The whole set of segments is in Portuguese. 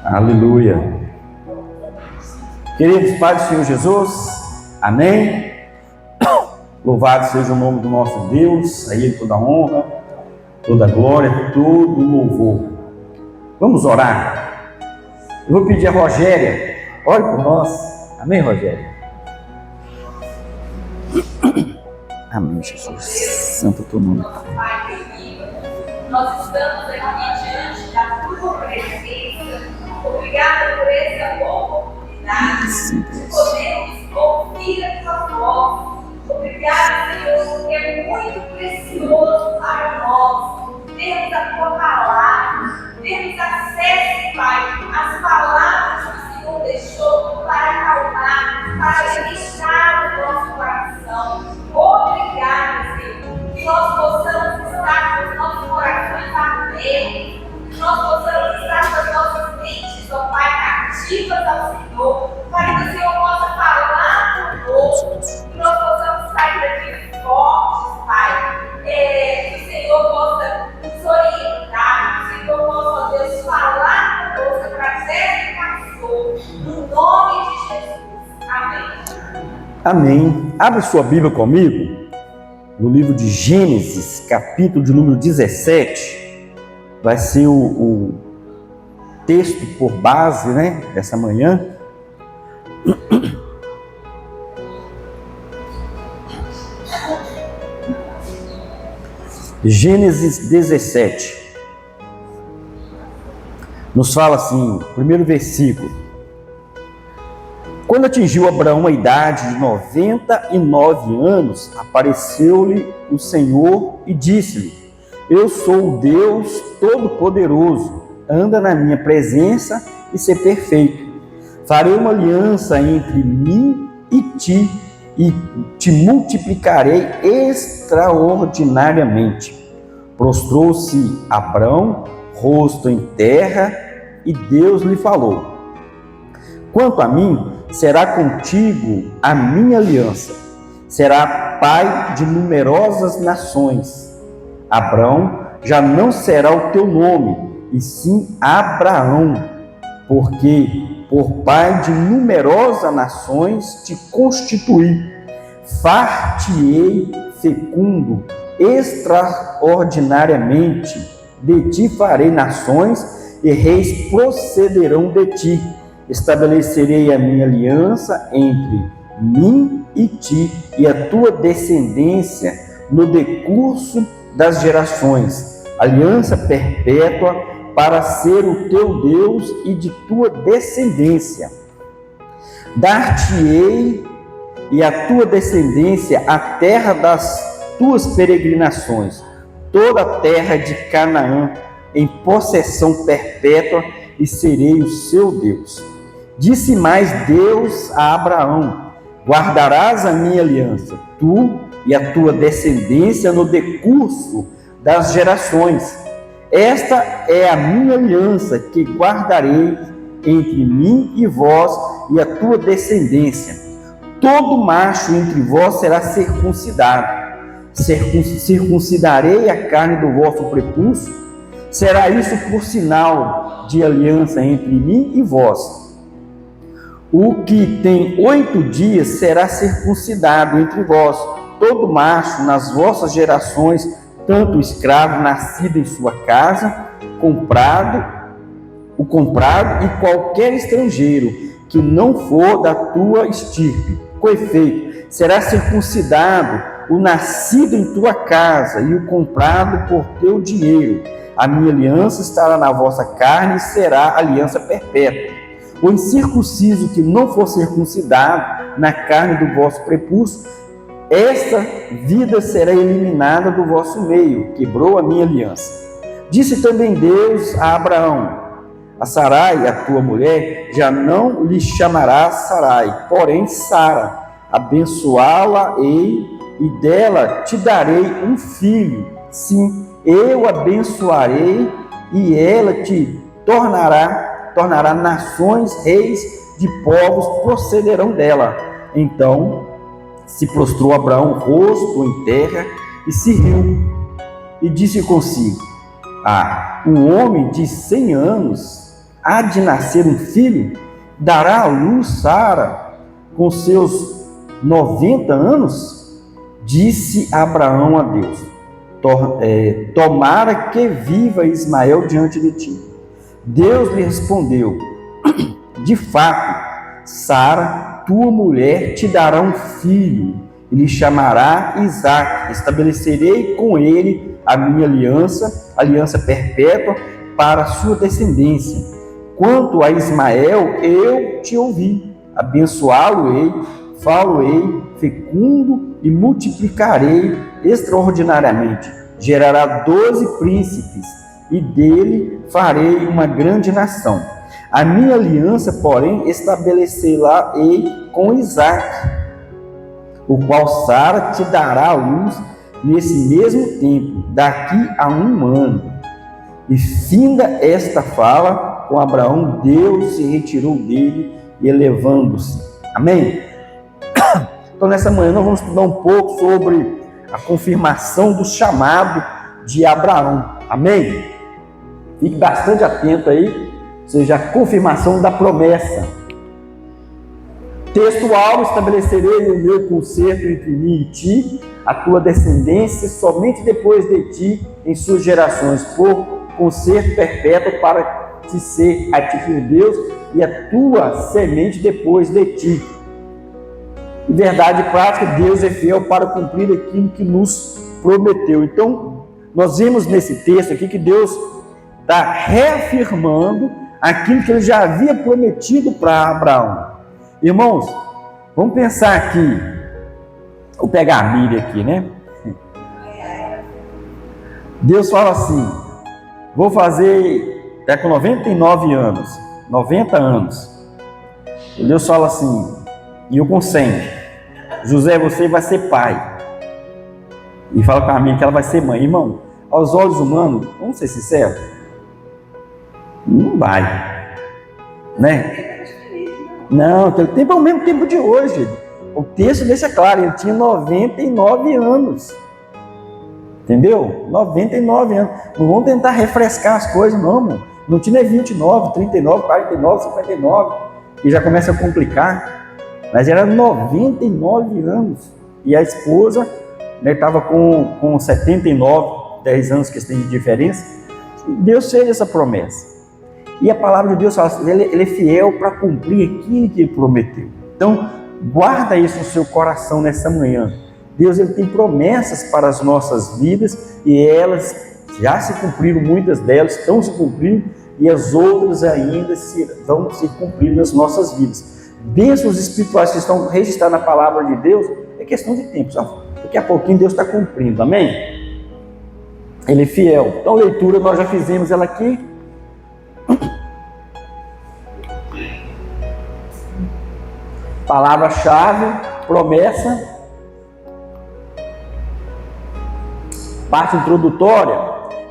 Aleluia. Queridos Pai do Senhor Jesus, amém. Louvado seja o nome do nosso Deus, a Ele toda honra, toda glória, todo louvor. Vamos orar. Eu vou pedir a Rogéria, ore por nós. Amém, Rogéria? Amém, Jesus. Santo teu nome. Pai querido, nós estamos aqui diante da tua presença. Obrigada por essa oportunidade de podermos ouvir a tua voz. Obrigada, Senhor, porque é muito precioso para nós termos a tua palavra, termos acesso, Pai, às palavras que o Senhor deixou para acalmar, para ministrar o nosso coração. Obrigada, Senhor, que nós possamos estar com os nossos corações abertos, que nós possamos estar com as nossas mentes, ó Pai, cativas ao Senhor, para que o Senhor possa falar conosco, que nós possamos sair daqui fortes, Pai, que o Senhor possa nos orientar, que o Senhor possa, ó Deus, falar conosco através do pastor, no nome de Jesus. Amém. Amém. Abre sua Bíblia comigo, no livro de Gênesis, capítulo de número 17. Vai ser o texto por base, dessa manhã. Gênesis 17. Nos fala assim, primeiro versículo. Quando atingiu Abraão a idade de 99 anos, apareceu-lhe o Senhor e disse-lhe: Eu sou o Deus Todo-Poderoso, anda na minha presença e ser perfeito. Farei uma aliança entre mim e te multiplicarei extraordinariamente. Prostrou-se Abrão, rosto em terra, e Deus lhe falou: Quanto a mim, será contigo a minha aliança. Será pai de numerosas nações. Abrão já não será o teu nome, e sim Abraão, porque por pai de numerosas nações te constituí. Far-te-ei fecundo extraordinariamente. De ti farei nações, e reis procederão de ti. Estabelecerei a minha aliança entre mim e ti, e a tua descendência no decurso das gerações, aliança perpétua para ser o teu Deus e de tua descendência. Dar-te-ei e a tua descendência a terra das tuas peregrinações, toda a terra de Canaã, em possessão perpétua, e serei o seu Deus. Disse mais Deus a Abraão: Guardarás a minha aliança, tu e a tua descendência no decurso das gerações. Esta é a minha aliança que guardarei entre mim e vós e a tua descendência. Todo macho entre vós será circuncidado. Circuncidarei a carne do vosso prepúcio. Será isso por sinal de aliança entre mim e vós. O que tem 8 dias será circuncidado entre vós. Todo macho nas vossas gerações, tanto o escravo nascido em sua casa, o comprado e qualquer estrangeiro que não for da tua estirpe. Com efeito, será circuncidado o nascido em tua casa e o comprado por teu dinheiro. A minha aliança estará na vossa carne e será aliança perpétua. O incircunciso que não for circuncidado na carne do vosso prepúcio, esta vida será eliminada do vosso meio. Quebrou a minha aliança. Disse também Deus a Abraão: A Sarai, a tua mulher, já não lhe chamarás Sarai, porém Sara. Abençoá-la-ei e dela te darei um filho. Sim, eu abençoarei e ela te tornará nações, reis de povos procederão dela. Então se prostrou Abraão, rosto em terra, e se riu, e disse consigo: um homem de 100 anos há de nascer um filho? Dará à luz Sara com seus 90 anos? Disse Abraão a Deus: tomara que viva Ismael diante de ti. Deus lhe respondeu: de fato, Sara, tua mulher, te dará um filho, e lhe chamará Isaque. Estabelecerei com ele a minha aliança perpétua para a sua descendência. Quanto a Ismael, eu te ouvi, abençoá-lo-ei, falo-ei, fecundo e multiplicarei extraordinariamente. Gerará 12 príncipes, e dele farei uma grande nação. A minha aliança, porém, estabelecerá-ei com Isaque, o qual Sara te dará à luz nesse mesmo tempo, daqui a 1 ano. E finda esta fala com Abraão, Deus se retirou dele, elevando-se. Amém? Então, nessa manhã, nós vamos estudar um pouco sobre a confirmação do chamado de Abraão. Amém? Fique bastante atento aí, ou seja, a confirmação da promessa. Textual: estabelecerei o meu concerto entre mim e ti, a tua descendência somente depois de ti, em suas gerações, por concerto perpétuo para te ser a ti por Deus e a tua semente depois de ti. Em verdade prática, Deus é fiel para cumprir aquilo que nos prometeu. Então, nós vimos nesse texto aqui que Deus está reafirmando aquilo que ele já havia prometido para Abraão. Irmãos, vamos pensar aqui, vou pegar a Bíblia aqui, né? Deus fala assim: vou fazer, está com 99 anos, 90 anos. E Deus fala assim, e eu com 100, José, você vai ser pai. E fala para mim que ela vai ser mãe. Irmão, aos olhos humanos, vamos ser sinceros, não vai, né? Não, aquele tempo é o mesmo tempo de hoje. O texto deixa claro, ele tinha 99 anos. Entendeu? 99 anos. Não vamos tentar refrescar as coisas, não, irmão. Não tinha 29, 39, 49, 59, que já começa a complicar. Mas era 99 anos. E a esposa estava com 79, 10 anos que tem de diferença. Deus fez essa promessa. E a palavra de Deus fala assim, ele é fiel para cumprir aquilo que ele prometeu. Então, guarda isso no seu coração nessa manhã. Deus, ele tem promessas para as nossas vidas e elas já se cumpriram, muitas delas estão se cumprindo e as outras ainda vão se cumprir nas nossas vidas. Bênçãos espirituais que estão registradas na palavra de Deus é questão de tempo. Daqui a pouquinho Deus está cumprindo, amém? Ele é fiel. Então, leitura, nós já fizemos ela aqui. Palavra-chave, promessa. Parte introdutória.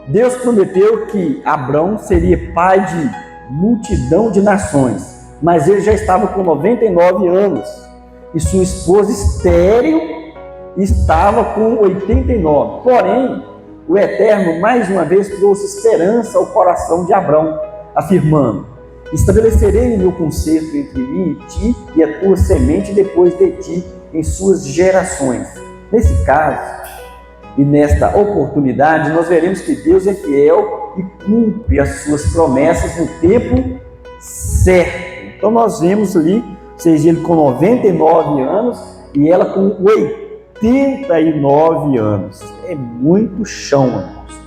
Deus prometeu que Abrão seria pai de multidão de nações, mas ele já estava com 99 anos e sua esposa estéril estava com 89. Porém, o Eterno mais uma vez trouxe esperança ao coração de Abrão, afirmando: estabelecerei o meu concerto entre mim e ti e a tua semente depois de ti em suas gerações. Nesse caso e nesta oportunidade, nós veremos que Deus é fiel e cumpre as suas promessas no tempo certo. Então nós vemos ali, seja ele com 99 anos e ela com 89 anos. É muito chão, irmãos.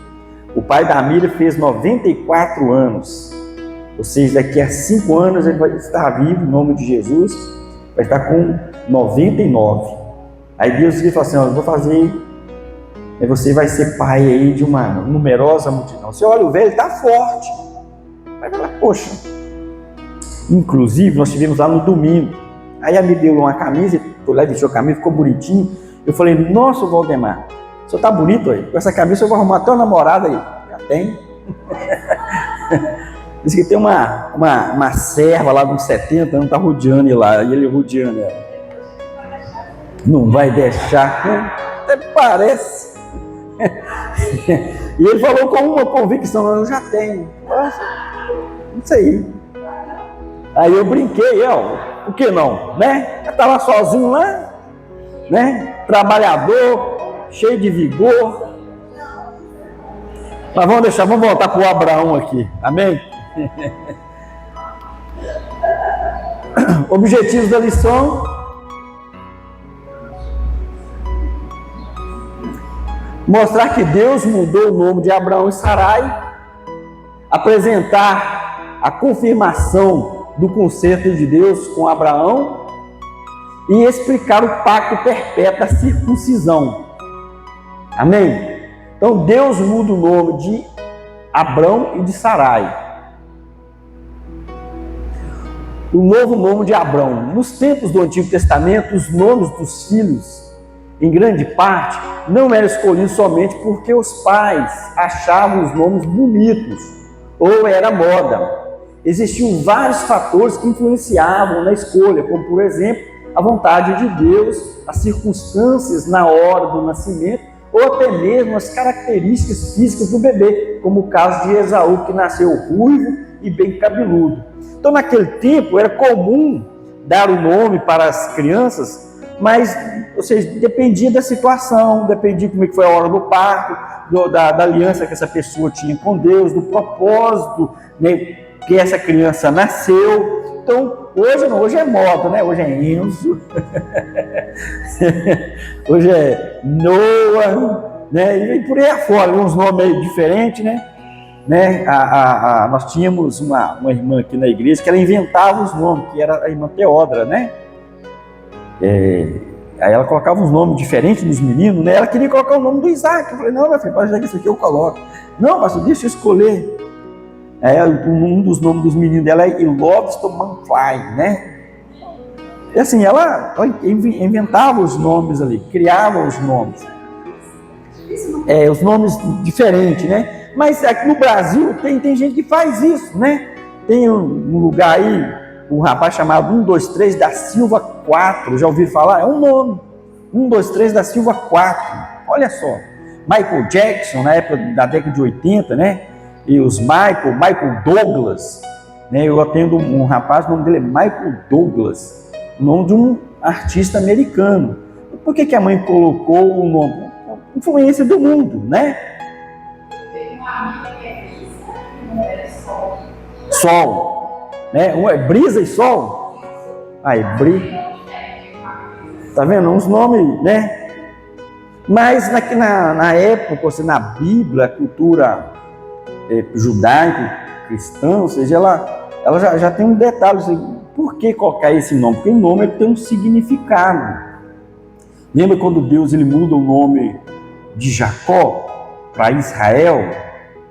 O pai da Miriam fez 94 anos. Ou seja, daqui a 5 anos ele vai estar vivo, em nome de Jesus, vai estar com 99. Aí Deus lhe fala assim, eu vou fazer, você vai ser pai aí de uma numerosa multidão. Você olha, o velho está forte. Vai falar, poxa. Inclusive, nós estivemos lá no domingo. Aí ela me deu uma camisa, foi lá e vestiu a camisa, ficou bonitinho. Eu falei, nossa, Valdemar, o senhor tá bonito aí. Com essa camisa eu vou arrumar até uma namorada aí. Já tem. Diz que tem uma serva lá de uns 70 anos, tá rodeando ele lá, e ele rodeando ela. Não vai deixar, até parece. E ele falou com uma convicção, eu já tenho. Nossa, não sei. Aí eu brinquei, por que não, né? Eu estava sozinho lá, né? Trabalhador, cheio de vigor. Mas vamos voltar para o Abraão aqui, amém? Objetivos da lição: mostrar que Deus mudou o nome de Abraão e Sarai, apresentar a confirmação do concerto de Deus com Abraão e explicar o pacto perpétuo da circuncisão. Amém? Então Deus muda o nome de Abrão e de Sarai. O novo nome de Abrão. Nos tempos do Antigo Testamento, os nomes dos filhos, em grande parte, não eram escolhidos somente porque os pais achavam os nomes bonitos ou era moda. Existiam vários fatores que influenciavam na escolha, como, por exemplo, a vontade de Deus, as circunstâncias na hora do nascimento, ou até mesmo as características físicas do bebê, como o caso de Esaú, que nasceu ruivo e bem cabeludo. Então, naquele tempo, era comum dar o nome para as crianças, mas, ou seja, dependia da situação, dependia como é que foi a hora do parto, da aliança que essa pessoa tinha com Deus, do propósito, né, que essa criança nasceu. Então, hoje é moda, né? Hoje é Enzo, hoje é Noah, né? E por aí afora, uns nomes diferentes, né? Nós tínhamos uma irmã aqui na igreja que ela inventava os nomes, que era a irmã Teodra, né? Aí ela colocava uns nomes diferentes nos meninos, né? Ela queria colocar o nome do Isaac. Eu falei, não, meu filho, pode deixar que isso aqui eu coloco. Não, mas deixa eu escolher. Um dos nomes dos meninos dela é Ilovston Manfly, né? E assim, ela inventava os nomes ali, criava os nomes. Os nomes diferentes, né? Mas aqui no Brasil tem gente que faz isso, né? Tem um lugar aí, um rapaz chamado 123 da Silva 4, já ouviram falar? É um nome, 123 da Silva 4, olha só. Michael Jackson, na época da década de 80, né? E os Michael Douglas, né? Eu atendo um rapaz, o nome dele é Michael Douglas, o nome de um artista americano. Por que a mãe colocou o nome? Influência do mundo, né? Sol, né? Um é brisa e sol. Aí, tá vendo? Uns nomes, né? Mas na época, ou seja, na Bíblia, a cultura judaico-cristã, ou seja, ela já tem um detalhe, assim, por que colocar esse nome? Porque o nome tem um significado. Lembra quando Deus ele muda o nome de Jacó para Israel?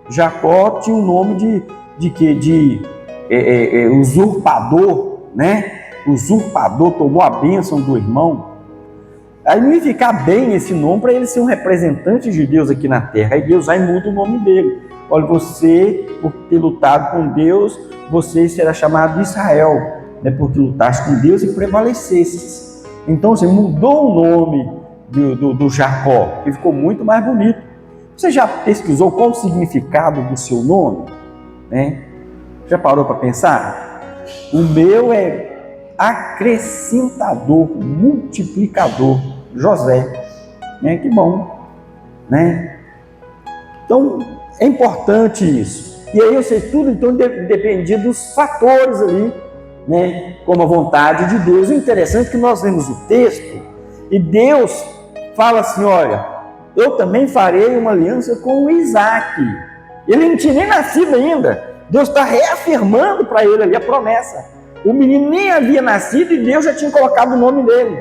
Jacó tinha o nome de usurpador, né? Usurpador, tomou a bênção do irmão. Aí não ia ficar bem esse nome para ele ser um representante de Deus aqui na terra. Aí Deus vai e muda o nome dele. Olha, você, por ter lutado com Deus, você será chamado de Israel, né? Porque lutaste com Deus e prevalecestes. Então você mudou o nome do Jacó, que ficou muito mais bonito. Você já pesquisou qual o significado do seu nome? Né? Já parou para pensar? O meu é acrescentador, multiplicador, José. Né? Que bom, né? Então, é importante isso. E aí, eu sei, tudo então dependia dos fatores ali, né? Como a vontade de Deus. O interessante é que nós vemos o texto e Deus fala assim, olha, eu também farei uma aliança com o Isaac. Ele não tinha nem nascido ainda. Deus está reafirmando para ele ali a promessa. O menino nem havia nascido e Deus já tinha colocado o nome dele.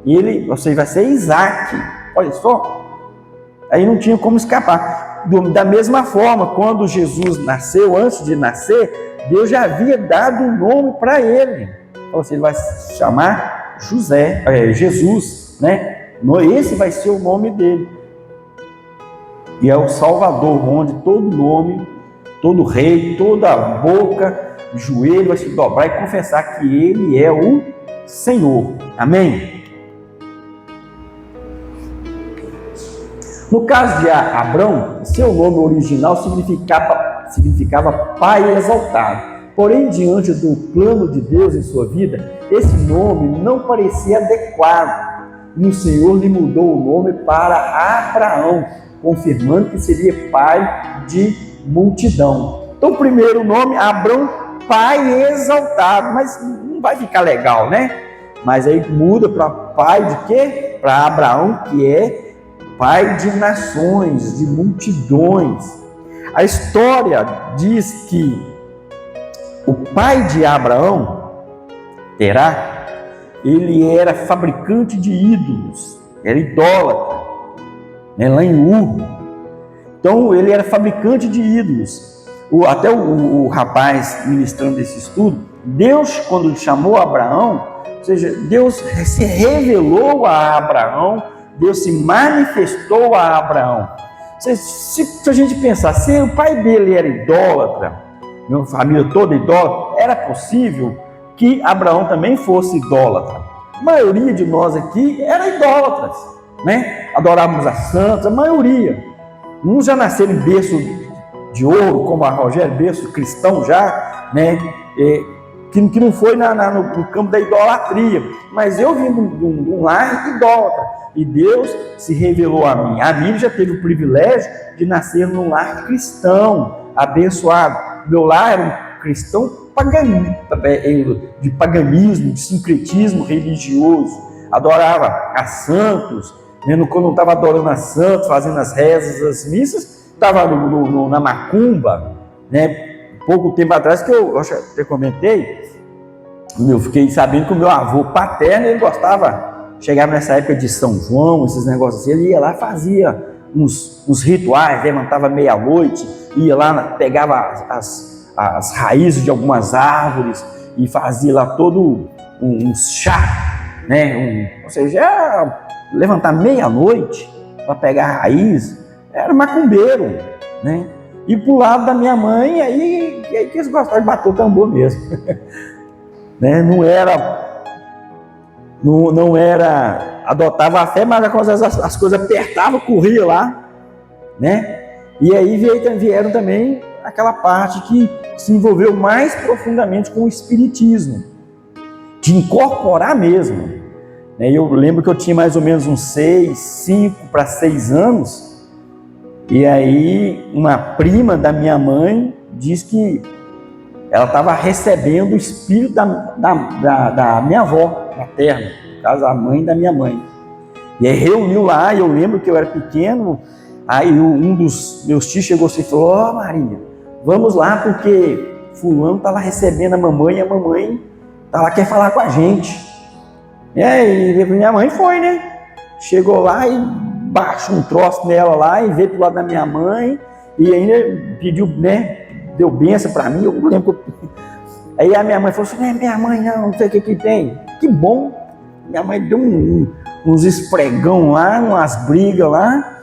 E ele, você vai ser Isaac. Olha só. Aí não tinha como escapar. Da mesma forma, quando Jesus nasceu, antes de nascer, Deus já havia dado um nome para ele. Então, assim, ele vai se chamar Jesus, né? Esse vai ser o nome dele. E é o Salvador, onde todo nome, todo rei, toda boca, joelho vai se dobrar e confessar que ele é o Senhor. Amém? No caso de Abrão, seu nome original significava pai exaltado. Porém, diante do plano de Deus em sua vida, esse nome não parecia adequado. E o Senhor lhe mudou o nome para Abraão, confirmando que seria pai de multidão. Então, o primeiro nome, Abrão, pai exaltado, mas não vai ficar legal, né? Mas aí muda para pai de quê? Para Abraão, que é pai de nações, de multidões. A história diz que o pai de Abraão, Terá, ele era fabricante de ídolos, era idólatra, né, lá em Ur. Então ele era fabricante de ídolos. Até o rapaz ministrando esse estudo, Deus, quando chamou Abraão, ou seja, Deus se revelou a Abraão, Deus se manifestou a Abraão. Se a gente pensar, se o pai dele era idólatra, minha família toda idólatra, era possível que Abraão também fosse idólatra. A maioria de nós aqui era idólatras, né? Adorávamos a santos, a maioria. Uns já nasceram em berço de ouro, como a Rogério, berço cristão já, né? Que não foi no campo da idolatria, mas eu vim de um lar idólatra, e Deus se revelou a mim. A mim já teve o privilégio de nascer num lar cristão, abençoado. Meu lar era um cristão de paganismo, de sincretismo religioso, adorava a santos, né? Quando não estava adorando a santos, fazendo as rezas, as missas, estava na macumba, né? Pouco tempo atrás, que eu até comentei, eu fiquei sabendo que o meu avô paterno, ele gostava, chegava nessa época de São João, esses negócios assim, ele ia lá, fazia uns rituais, levantava meia-noite, ia lá, pegava as raízes de algumas árvores e fazia lá todo um chá, né? Ou seja, levantar meia-noite para pegar a raiz, era macumbeiro, né? E pro lado da minha mãe, aí que eles gostavam de bater o tambor mesmo. Né? Não era, adotava a fé, mas as coisas apertavam, corria lá, né? E aí vieram também aquela parte que se envolveu mais profundamente com o espiritismo, de incorporar mesmo. Eu lembro que eu tinha mais ou menos uns 5 para 6 anos, e aí uma prima da minha mãe diz que ela estava recebendo o espírito da minha avó materna, no caso a mãe da minha mãe. E aí reuniu lá, e eu lembro que eu era pequeno, aí um dos meus tios chegou assim e falou: ó, Maria, vamos lá porque fulano está lá recebendo a mamãe, e a mamãe está lá, quer falar com a gente. E aí minha mãe foi, né? Chegou lá e baixou um troço nela lá e veio pro lado da minha mãe e ainda pediu, né? Deu bênção para mim, eu lembro que aí a minha mãe falou assim: não é minha mãe não sei o que tem. Que bom, minha mãe deu uns esfregão lá, umas brigas lá,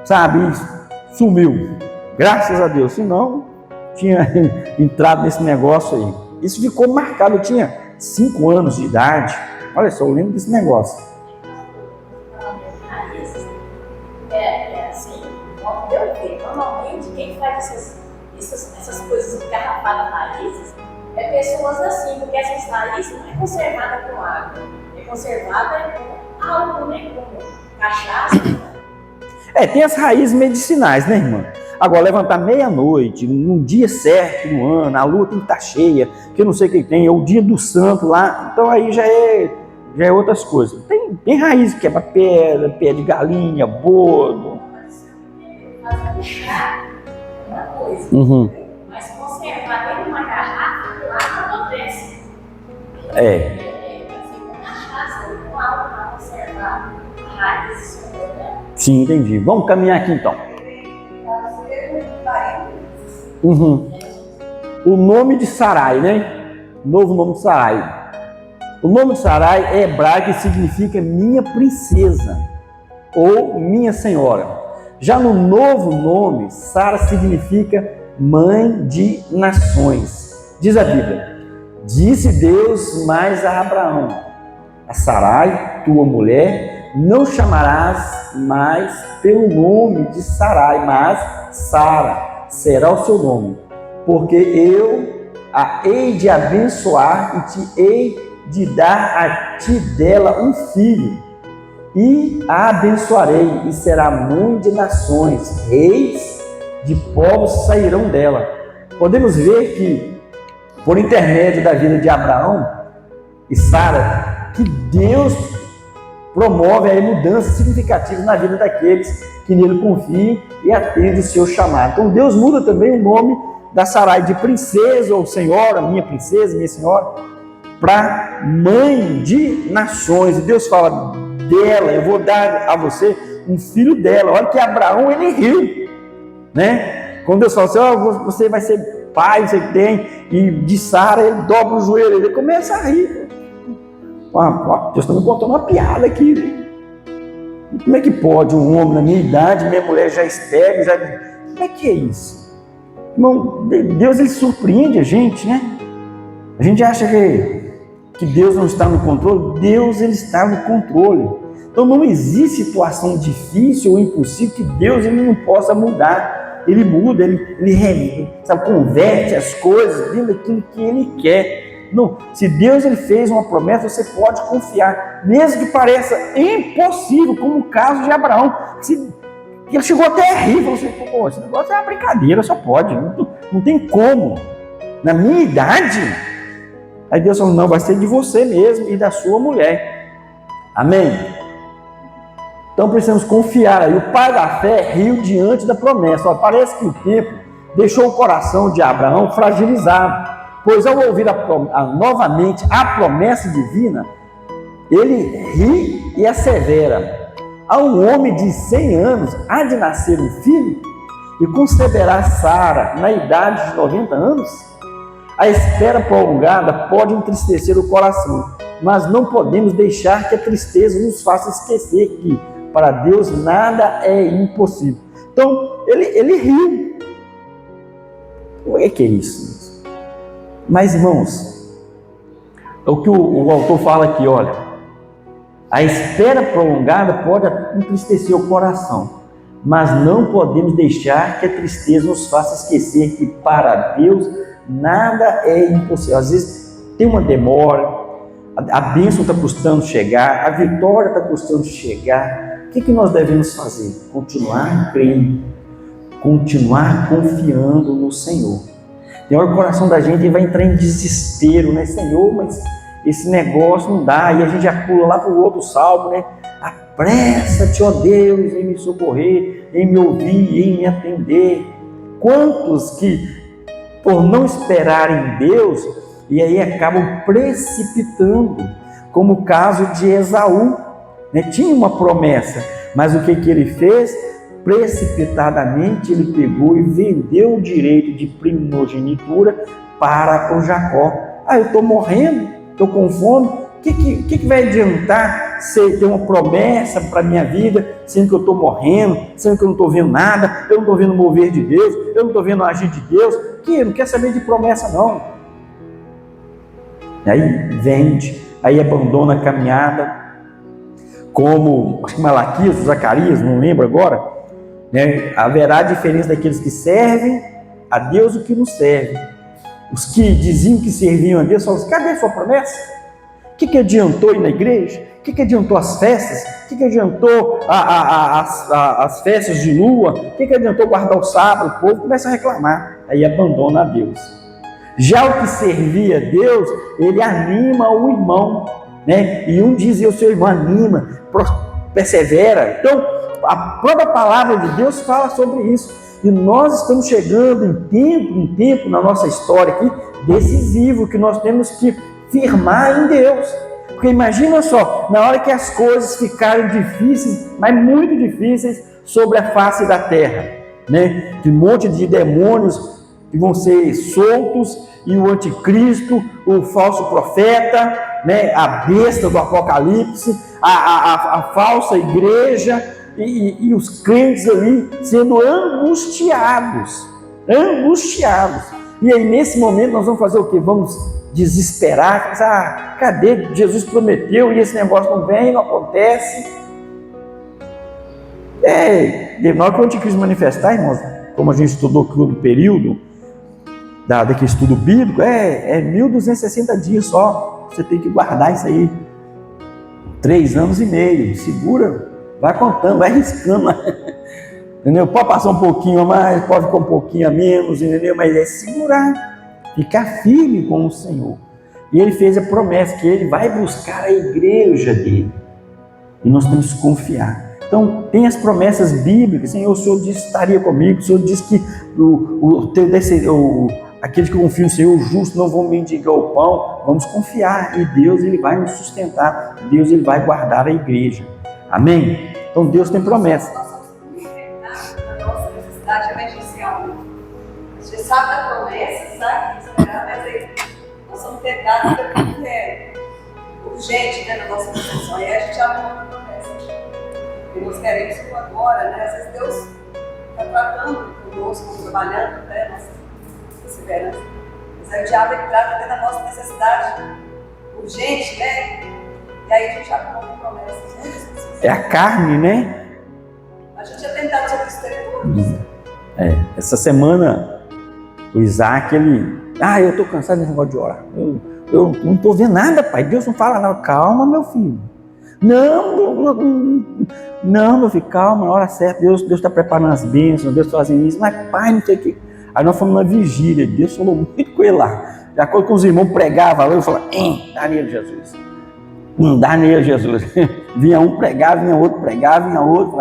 sabe, e sumiu, graças a Deus, senão tinha entrado nesse negócio aí. Isso ficou marcado, eu tinha 5 anos de idade, olha só, eu lembro desse negócio. Assim, normalmente quem faz essas coisas engarrafadas raízes é pessoas assim, porque essas raízes não é conservada com água, é conservada com álcool, né? Com cachaça. Tem as raízes medicinais, né, irmã? Agora, levantar meia-noite, num dia certo no ano, a lua tem que estar cheia, que eu não sei o que tem, é o dia do santo lá, então aí já é outras coisas. Tem raiz que quebra pedra, pé de galinha, bordo. Uma coisa, mas conservar dentro de uma garrafa, lá não acontece. Com cachaça, com álcool para conservar raízes. Sim, entendi. Vamos caminhar aqui então. O nome de Sarai, né? Novo nome de Sarai. O nome de Sarai é hebraico e significa minha princesa ou minha senhora. Já no novo nome, Sara significa mãe de nações. Diz a Bíblia: disse Deus mais a Abraão: a Sarai, tua mulher, não chamarás mais pelo nome de Sarai, mas Sara será o seu nome, porque eu hei de abençoar e te hei de dar a ti dela um filho, e a abençoarei, e será mãe de nações, reis de povos sairão dela. Podemos ver que, por intermédio da vida de Abraão e Sara, que Deus promove aí mudanças significativas na vida daqueles que nele confiam e atendem o seu chamado. Então Deus muda também o nome da Sarai de princesa ou senhora, minha princesa, minha senhora, para mãe de nações. E Deus fala dela, eu vou dar a você um filho dela. Olha que Abraão, ele riu, né? Quando Deus fala assim, oh, você vai ser pai, você tem, e de Sara ele dobra o joelho, ele começa a rir. Deus está me contando uma piada aqui, né? Como é que pode um homem na minha idade, minha mulher já estéril, como é que é isso? Irmão, Deus, ele surpreende a gente, né? A gente acha que Deus não está no controle. Deus, ele está no controle. Então não existe situação difícil ou impossível que Deus, ele não possa mudar. Ele muda, ele sabe, converte as coisas dentro daquilo que ele quer. Não, se Deus, ele fez uma promessa, você pode confiar, mesmo que pareça impossível, como o caso de Abraão. Ele chegou até a rir, falou assim, pô, esse negócio é uma brincadeira, só pode, não tem como. Na minha idade, aí Deus falou, não, vai ser de você mesmo e da sua mulher. Amém? Então precisamos confiar aí. O pai da fé riu diante da promessa. Parece que o tempo deixou o coração de Abraão fragilizado, pois ao ouvir novamente a promessa divina, ele ri e assevera, a um homem de 100 anos há de nascer um filho, e conceberá Sara na idade de 90 anos? A espera prolongada pode entristecer o coração, mas não podemos deixar que a tristeza nos faça esquecer que, para Deus, nada é impossível. Então, ele riu. O que é isso? Mas, irmãos, o que o autor fala aqui, olha, a espera prolongada pode entristecer o coração, mas não podemos deixar que a tristeza nos faça esquecer que para Deus nada é impossível. Às vezes tem uma demora, a bênção está custando chegar, a vitória está custando chegar. O que nós devemos fazer? Continuar crendo, continuar confiando no Senhor. Tem hora que o coração da gente vai entrar em desespero, né? Senhor, mas esse negócio não dá. E a gente já pula lá para o outro salmo, né? Apressa-te, ó Deus, em me socorrer, em me ouvir, em me atender. Quantos que, por não esperarem em Deus, e aí acabam precipitando, como o caso de Esaú, né? Tinha uma promessa, mas o que ele fez? Precipitadamente ele pegou e vendeu o direito de primogenitura para o Jacó. Eu estou morrendo, estou com fome, o que vai adiantar se ter uma promessa para a minha vida, sendo que eu estou morrendo, sendo que eu não estou vendo nada, eu não estou vendo o mover de Deus, eu não estou vendo o agir de Deus, que não quer saber de promessa não. Aí vende, aí abandona a caminhada, como acho que Malaquias, Zacarias, não lembro agora, né? Haverá diferença daqueles que servem a Deus e que não servem. Os que diziam que serviam a Deus falam assim, cadê a sua promessa? O que adiantou ir na igreja? O que adiantou as festas? O que adiantou as festas de lua? O que adiantou guardar o sábado? O povo começa a reclamar, aí abandona a Deus. Já o que servia a Deus, ele anima o irmão, né? E um dizia ao seu irmão, anima, persevera. Então, a própria palavra de Deus fala sobre isso. E nós estamos chegando em tempo na nossa história aqui, decisivo, que nós temos que firmar em Deus. Porque imagina só, na hora que as coisas ficarem difíceis, mas muito difíceis, sobre a face da terra, né? De um monte de demônios que vão ser soltos, e o anticristo, o falso profeta, né? A besta do Apocalipse, a falsa igreja, e os crentes ali sendo angustiados. E aí nesse momento nós vamos fazer o quê? Vamos desesperar, cadê? Jesus prometeu e esse negócio não vem, não acontece. Na hora que o anticristo manifestar, irmãos, como a gente estudou todo o período daquele estudo bíblico, é 1260 dias só. Você tem que guardar isso aí. 3 anos e meio. Segura, vai contando, vai riscando. Entendeu? Pode passar um pouquinho a mais, pode ficar um pouquinho a menos, entendeu? Mas é segurar, ficar firme com o Senhor. E ele fez a promessa que ele vai buscar a igreja dele. E nós temos que confiar. Então, tem as promessas bíblicas. Senhor, o Senhor disse que estaria comigo. O Senhor disse que aqueles que confiam no Senhor, o justo, não vão mendigar o pão. Vamos confiar. E Deus, ele vai nos sustentar. Deus, ele vai guardar a igreja. Amém? Então, Deus tem promessa. Nós somos muito na nossa necessidade emergencial. A gente sabe da promessa, sabe? Mas aí nós somos tentados porque é urgente, né, na nossa situação. E aí a gente abre uma promessa. E nós queremos isso agora, né? Às vezes Deus está tratando conosco, trabalhando, né? Nossa perseverança. Mas aí o diabo ele trata da nossa necessidade urgente, né? E aí a gente abre uma promessa. É a carne, né? A gente é tentado sobre isso tudo. Essa semana o Isaac, eu estou cansado desse negócio de orar. Eu não estou vendo nada, pai. Deus não fala nada. Calma, meu filho. Não, meu filho, calma, na hora certa. Deus está preparando as bênçãos, Deus está fazendo isso. Mas, pai, não sei o que. Aí nós fomos na vigília. Deus falou muito com ele lá. De acordo com os irmãos pregavam lá, eu falava, dá nele, Jesus. Não dá nele, Jesus. Vinha um pregar, vinha outro pregar, vinha outro.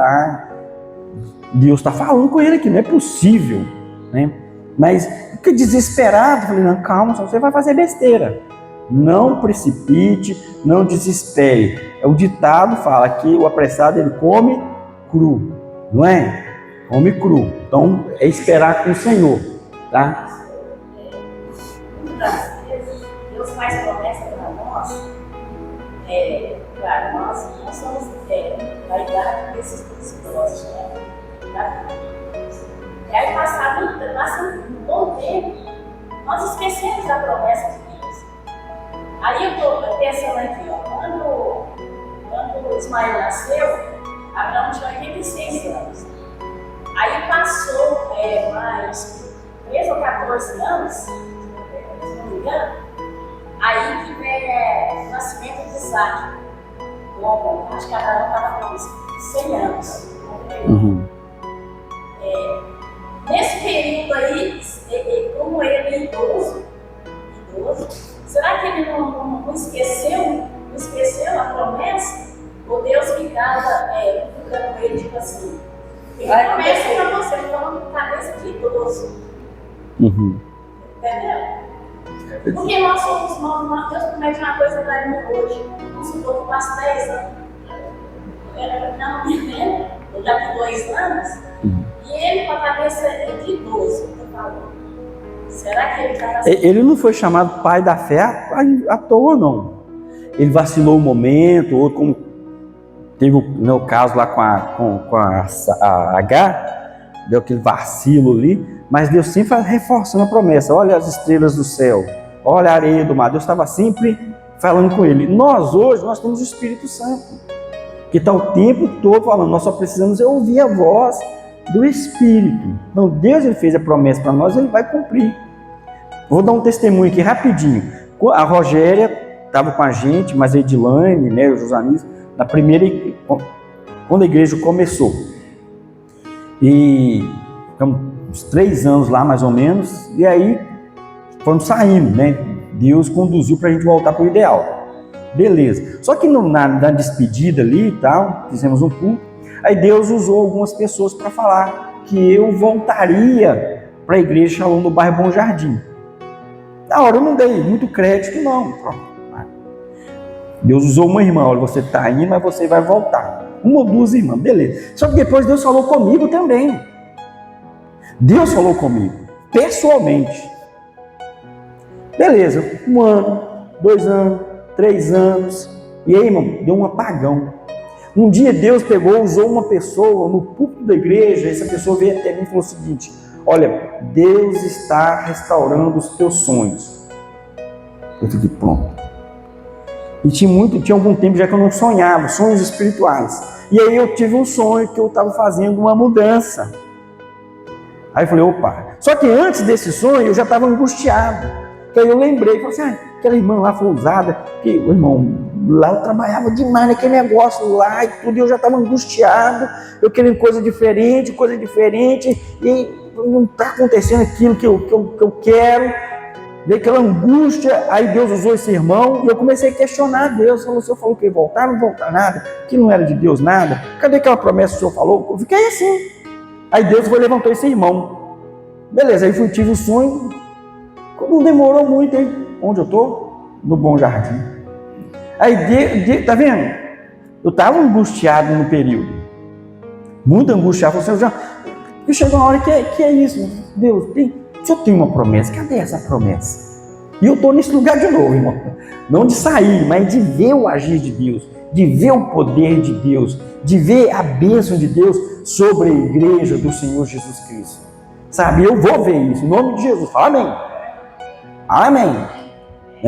Deus está falando com ele aqui, não é possível, né? Mas fica desesperado. Falei, não, calma, só você vai fazer besteira. Não precipite, não desespere. O ditado fala que o apressado ele come cru, não é? Come cru. Então é esperar com o Senhor, tá? Muitas vezes Deus faz promessa para nós. Claro, nós somos da idade desses idosos, né? E aí passa um bom tempo, nós esquecemos da promessa de Deus. Aí eu estou pensando aqui, quando Ismael nasceu, Abraão tinha 86 anos. Aí passou mais 13 ou 14 anos, se não me engano, aí que vem o nascimento de Isaac. Bom, acho que Abraão estava com 100 anos. Uhum. Nesse período aí, como ele é idoso, será que ele não esqueceu a promessa? Ou Deus ficava com ele, tipo assim, tem promessa para você, falando cabeça de idoso. Uhum. Entendeu? Porque nós somos, Deus promete uma coisa para ele hoje, não se for que passa 10 anos. Não me lembro, daqui 2 anos, e ele com a cabeça de idoso, será que ele está assim? Ele não foi chamado pai da fé à toa, não. Ele vacilou um momento, outro, como teve o caso lá com a H, deu aquele vacilo ali, mas Deus sempre reforçando a promessa. Olha as estrelas do céu, olha a areia do mar. Deus estava sempre falando com ele. Hoje nós temos o Espírito Santo, que está o tempo todo falando. Nós só precisamos ouvir a voz do Espírito. Então Deus ele fez a promessa para nós, ele vai cumprir. Vou dar um testemunho aqui rapidinho. A Rogéria estava com a gente, mas a Edilane, né, o Josanis, na primeira, quando a igreja começou. E ficamos uns 3 anos lá, mais ou menos, e aí fomos saindo, né? Deus conduziu para a gente voltar para o ideal. Beleza. Só que na despedida ali e tal, fizemos um culto, aí Deus usou algumas pessoas para falar que eu voltaria para a igreja Shalom no bairro Bom Jardim. Na hora eu não dei muito crédito, não. Deus usou uma irmã, olha, você está indo, mas você vai voltar. 1 ou 2 irmãs, beleza. Só que depois Deus falou comigo também. Deus falou comigo, pessoalmente. Beleza, 1 ano, 2 anos, 3 anos. E aí, irmão, deu um apagão. Um dia Deus pegou, usou uma pessoa no púlpito da igreja, essa pessoa veio até mim e falou o seguinte: olha, Deus está restaurando os teus sonhos. Eu fiquei pronto. E tinha algum tempo já que eu não sonhava, sonhos espirituais. E aí eu tive um sonho que eu estava fazendo uma mudança. Aí eu falei, opa, Só que antes desse sonho eu já estava angustiado. Então eu lembrei, falei assim, aquela irmã lá foi usada, que o irmão lá eu trabalhava demais naquele negócio lá e tudo, e eu já estava angustiado, eu querendo coisa diferente, e não está acontecendo aquilo que eu quero. Veio aquela angústia, aí Deus usou esse irmão, e eu comecei a questionar Deus. O senhor falou que ia voltar, não voltar nada, que não era de Deus nada, cadê aquela promessa que o senhor falou? Eu fiquei assim. Aí Deus levantou esse irmão. Beleza, aí tive o sonho, não demorou muito, hein? Onde eu estou? No Bom Jardim. Aí, tá vendo? Eu estava angustiado no período, muito angustiado. Falei assim, e chegou uma hora que é isso, Deus, o senhor tem uma promessa, cadê essa promessa? E eu estou nesse lugar de novo, irmão. Não de sair, mas de ver o agir de Deus, de ver o poder de Deus, de ver a bênção de Deus sobre a igreja do Senhor Jesus Cristo. Sabe, eu vou ver isso, em nome de Jesus. Fala amém. Amém.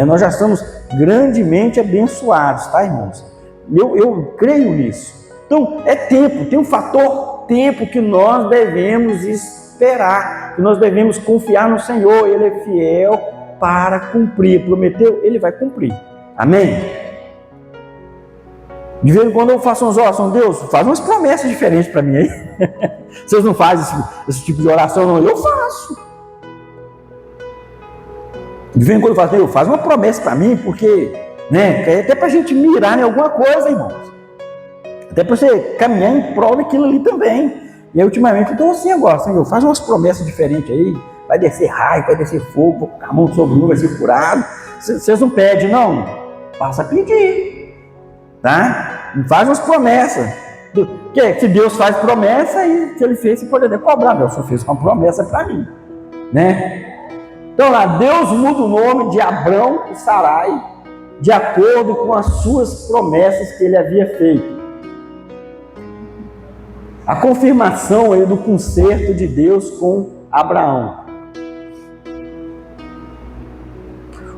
Nós já estamos grandemente abençoados, tá, irmãos? Eu creio nisso. Então, é tempo, tem um fator tempo que nós devemos esperar, que nós devemos confiar no Senhor. Ele é fiel para cumprir. Prometeu, Ele vai cumprir. Amém? De vez em quando eu faço umas orações, Deus, faz umas promessas diferentes para mim aí. Vocês não fazem esse tipo de oração, não? Eu faço. De vez em quando eu falo, Deus, faz uma promessa para mim, porque, é até para a gente mirar em alguma coisa, irmãos. Até para você caminhar em prol daquilo ali também. E aí, ultimamente, eu estou assim agora, Senhor, faz umas promessas diferentes aí, vai descer raio, vai descer fogo, vou colocar a mão sobre um, vai ser curado. Vocês não pedem, não? Passa a pedir, tá? Não faz umas promessas. Porque se Deus faz promessa, e se Ele fez, você pode até cobrar. Deus só fez uma promessa para mim, né? Então lá, Deus muda o nome de Abrão e Sarai, de acordo com as suas promessas que Ele havia feito. A confirmação aí do concerto de Deus com Abraão.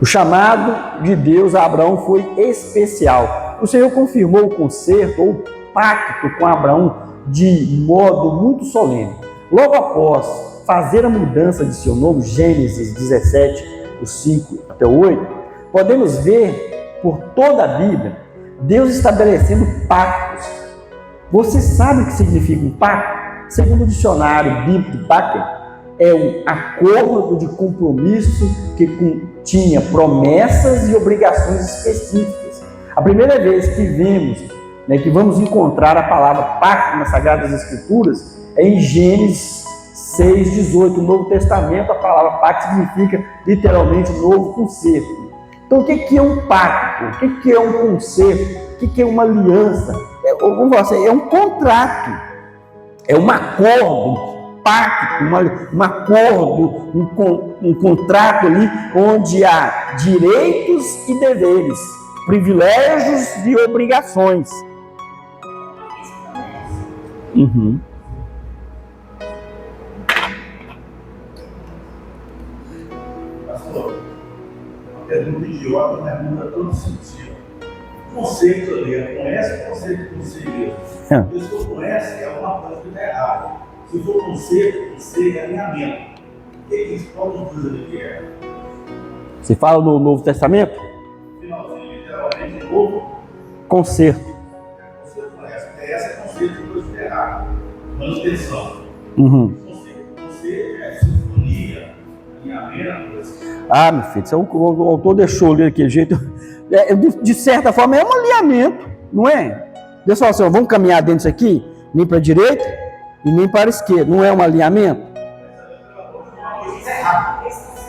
O chamado de Deus a Abraão foi especial. O Senhor confirmou o concerto ou pacto com Abraão de modo muito solene. Logo após fazer a mudança de seu nome, Gênesis 17, os 5 até o 8, podemos ver por toda a Bíblia Deus estabelecendo pactos. Você sabe o que significa um pacto? Segundo o dicionário bíblico, pacto é um acordo de compromisso que continha promessas e obrigações específicas. A primeira vez que vemos, que vamos encontrar a palavra pacto nas Sagradas Escrituras é em Gênesis 6:18, no Novo Testamento, a palavra pacto significa literalmente novo concerto. Então, o que é um pacto? O que é um concerto? O que é uma aliança? É um contrato, é um acordo, pacto, um acordo, um contrato ali onde há direitos e deveres, privilégios e obrigações. A pergunta idiota, mas muda todo sentido. O conceito ali, conhece o conceito de conselheiro. Se a pessoa conhece, é uma coisa que está errada. Se for conceito é alinhamento. O que é isso? Qual o uso que é? Você fala no Novo Testamento? Finalzinho, literalmente, novo concerto. Você conhece, essa é conceito de coisa que está errada. Manutenção. Conceito é sinfonia, alinhamento. Ah, meu filho, o autor deixou ali daquele jeito. De certa forma, é um alinhamento, não é? Deus falou assim, vamos caminhar dentro disso aqui, nem para a direita e nem para a esquerda. Não é um alinhamento?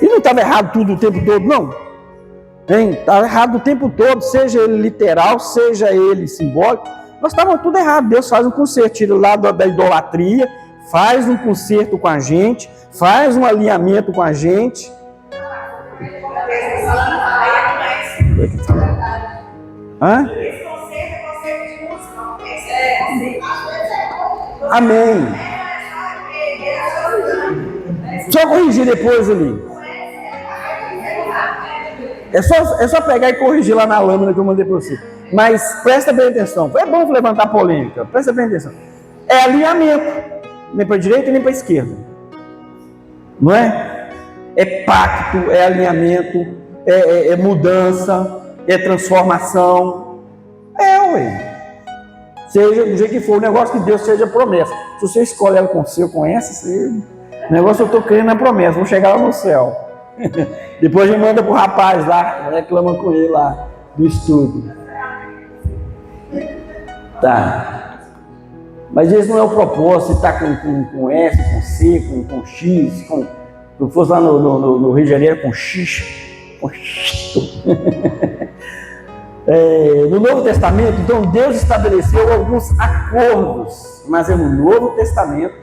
E não estava errado tudo o tempo todo, não? Estava errado o tempo todo, seja ele literal, seja ele simbólico. Nós estávamos tudo errado. Deus faz um concerto, tira o lado da idolatria, faz um concerto com a gente, faz um alinhamento com a gente. Hã? Esse conceito é conceito de música, não é? Amém. Só corrigir depois ali. É só pegar e corrigir lá na lâmina que eu mandei para você. Mas presta bem atenção. É bom levantar polêmica. Presta bem atenção. É alinhamento. Nem para a direita nem para a esquerda. não é? É pacto, é alinhamento, é mudança, é transformação. Ué. Seja do jeito que for, o negócio que Deus seja promessa. Se você escolhe ela com seu, com essa, o negócio eu estou crendo na promessa, vou chegar lá no céu. Depois a gente manda pro rapaz lá, reclama com ele lá do estudo. Tá. Mas esse não é o propósito, se está com S, com C, com X, se fosse lá no Rio de Janeiro com X, com X. No Novo Testamento, então, Deus estabeleceu alguns acordos, mas é no Novo Testamento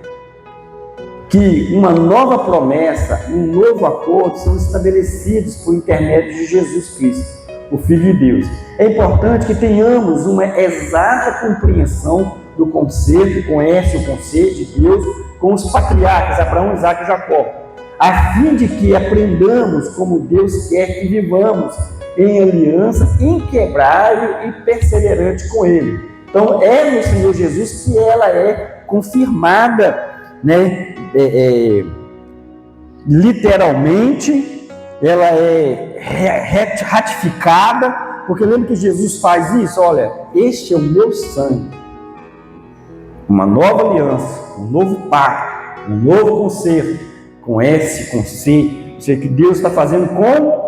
que uma nova promessa, um novo acordo são estabelecidos por intermédio de Jesus Cristo, o Filho de Deus. É importante que tenhamos uma exata compreensão do conceito, conhece o conceito de Deus com os patriarcas, Abraão, Isaque e Jacó, a fim de que aprendamos como Deus quer que vivamos em aliança inquebrável e perseverante com Ele. Então, é no Senhor Jesus que ela é confirmada, né? Literalmente, ela é ratificada, porque lembra que Jesus faz isso? Olha, este é o meu sangue, uma nova aliança, um novo pacto, um novo concerto, com S, com C, ou seja, que Deus está fazendo com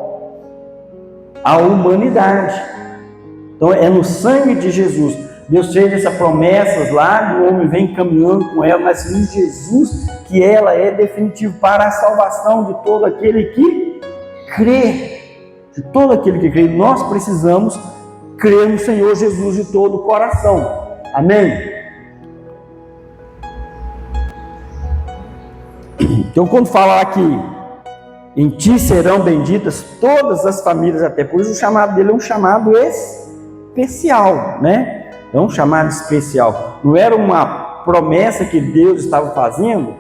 a humanidade. Então é no sangue de Jesus. Deus fez essas promessas lá, o homem vem caminhando com ela, mas em Jesus que ela é definitiva para a salvação de todo aquele que crê. De todo aquele que crê. Nós precisamos crer no Senhor Jesus de todo o coração. Amém? Então quando fala aqui, em ti serão benditas todas as famílias, até por isso o chamado dele é um chamado especial, né? É um chamado especial. Não era uma promessa que Deus estava fazendo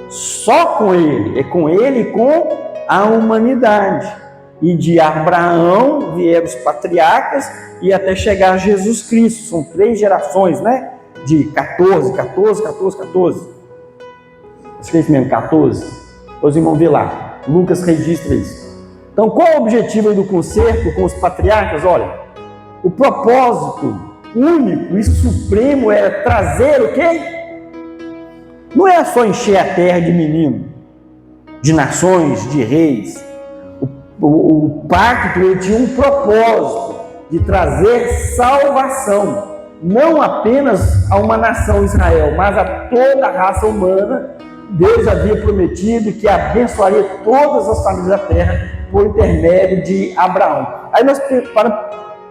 só com ele, é com ele e com a humanidade. E de Abraão vieram os patriarcas e até chegar a Jesus Cristo. São 3 gerações, né? De 14. Acho que é isso mesmo, 14. Depois irmãos vê lá. Lucas registra isso. Então, qual é o objetivo do concerto com os patriarcas? Olha, o propósito único e supremo era trazer o quê? Não é só encher a terra de menino, de nações, de reis. O pacto ele tinha um propósito de trazer salvação, não apenas a uma nação Israel, mas a toda a raça humana. Deus havia prometido que abençoaria todas as famílias da terra por intermédio de Abraão. Aí nós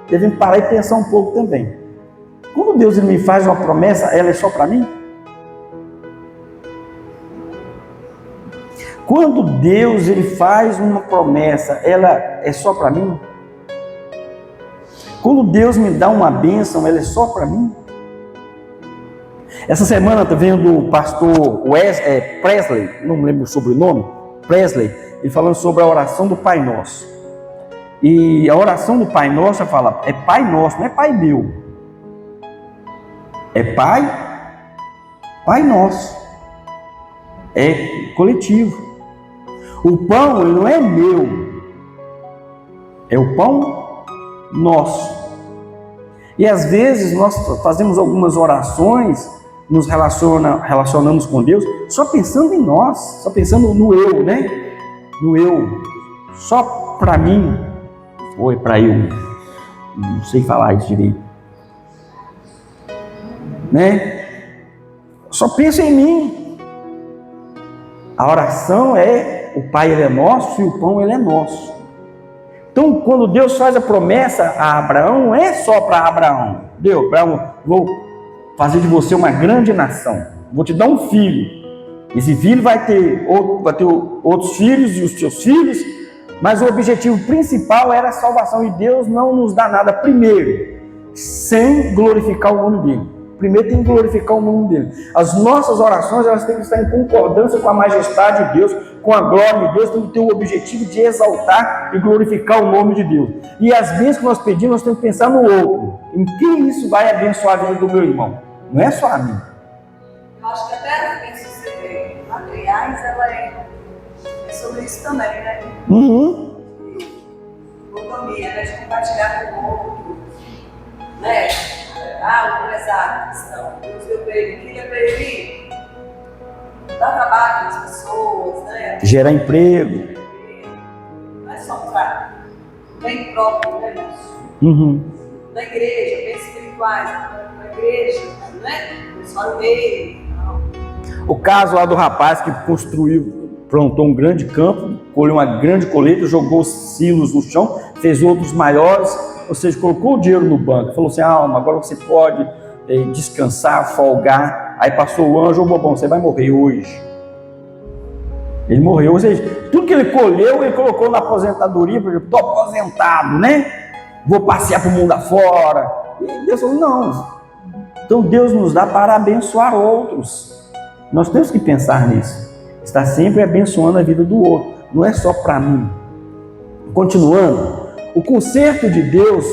devemos parar e pensar um pouco também. Quando Deus me faz uma promessa, ela é só para mim? Quando Deus ele faz uma promessa, ela é só para mim? Quando Deus me dá uma bênção, ela é só para mim? Essa semana eu estou vendo o pastor Presley, não me lembro o sobrenome, Presley, ele falando sobre a oração do Pai Nosso. E a oração do Pai Nosso fala, é Pai Nosso, não é Pai meu. É Pai Nosso. É coletivo. O pão ele não é meu, é o pão nosso. E às vezes nós fazemos algumas orações, nos relacionamos com Deus só pensando em nós, só pensando no eu, né? No eu, só para mim, ou é para eu, não sei falar isso direito, né? Só penso em mim. A oração é, o Pai ele é nosso e o pão ele é nosso. Então quando Deus faz a promessa a Abraão, não é só para Abraão. Deus, Abraão, vou fazer de você uma grande nação, vou te dar um filho, esse filho vai ter outros filhos e os seus filhos, mas o objetivo principal era a salvação, e Deus não nos dá nada primeiro, sem glorificar o nome dele. Primeiro tem que glorificar o nome dele. As nossas orações elas têm que estar em concordância com a majestade de Deus, com a glória de Deus, tem que ter o objetivo de exaltar e glorificar o nome de Deus. E as bênçãos que nós pedimos, nós temos que pensar no outro, em quem isso vai abençoar a vida do meu irmão. Não é só a mim. Eu acho que até as bênçãos materiais, ela é sobre isso também, né? Autonomia, né? De compartilhar com o outro, né? O empresário cristão, Deus deu para ele, queria para ele dar trabalho para as pessoas, né? Gerar emprego. Não é só para bem próprio, né, irmãos? Da igreja, bem espirituais, da igreja, né? Só no meio. O caso lá do rapaz que plantou um grande campo, colheu uma grande colheita, jogou silos no chão, fez outros maiores, ou seja, colocou o dinheiro no banco, falou assim: alma, agora você pode descansar, folgar. Aí passou o anjo: bobão, você vai morrer hoje. Ele morreu, ou seja, tudo que ele colheu, ele colocou na aposentadoria, porque estou aposentado, né? Vou passear para o mundo afora. E Deus falou: não. Então Deus nos dá para abençoar outros. Nós temos que pensar nisso. Está sempre abençoando a vida do outro. Não é só para mim. Continuando, o conserto de Deus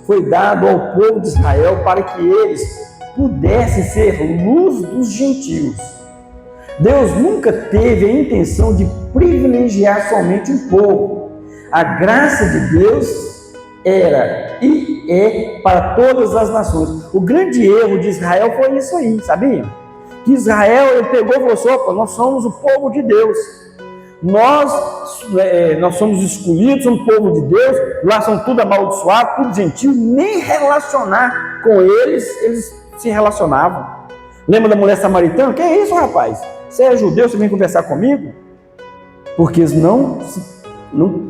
foi dado ao povo de Israel para que eles pudessem ser luz dos gentios. Deus nunca teve a intenção de privilegiar somente um povo. A graça de Deus era e é para todas as nações. O grande erro de Israel foi isso aí, sabia? Que Israel, ele pegou e falou assim: opa, nós somos o povo de Deus. Nós somos escolhidos, somos o povo de Deus, lá são tudo amaldiçoados, tudo gentil, nem relacionar com eles se relacionavam. Lembra da mulher samaritana? Que é isso, rapaz? Você é judeu, você vem conversar comigo? Porque eles não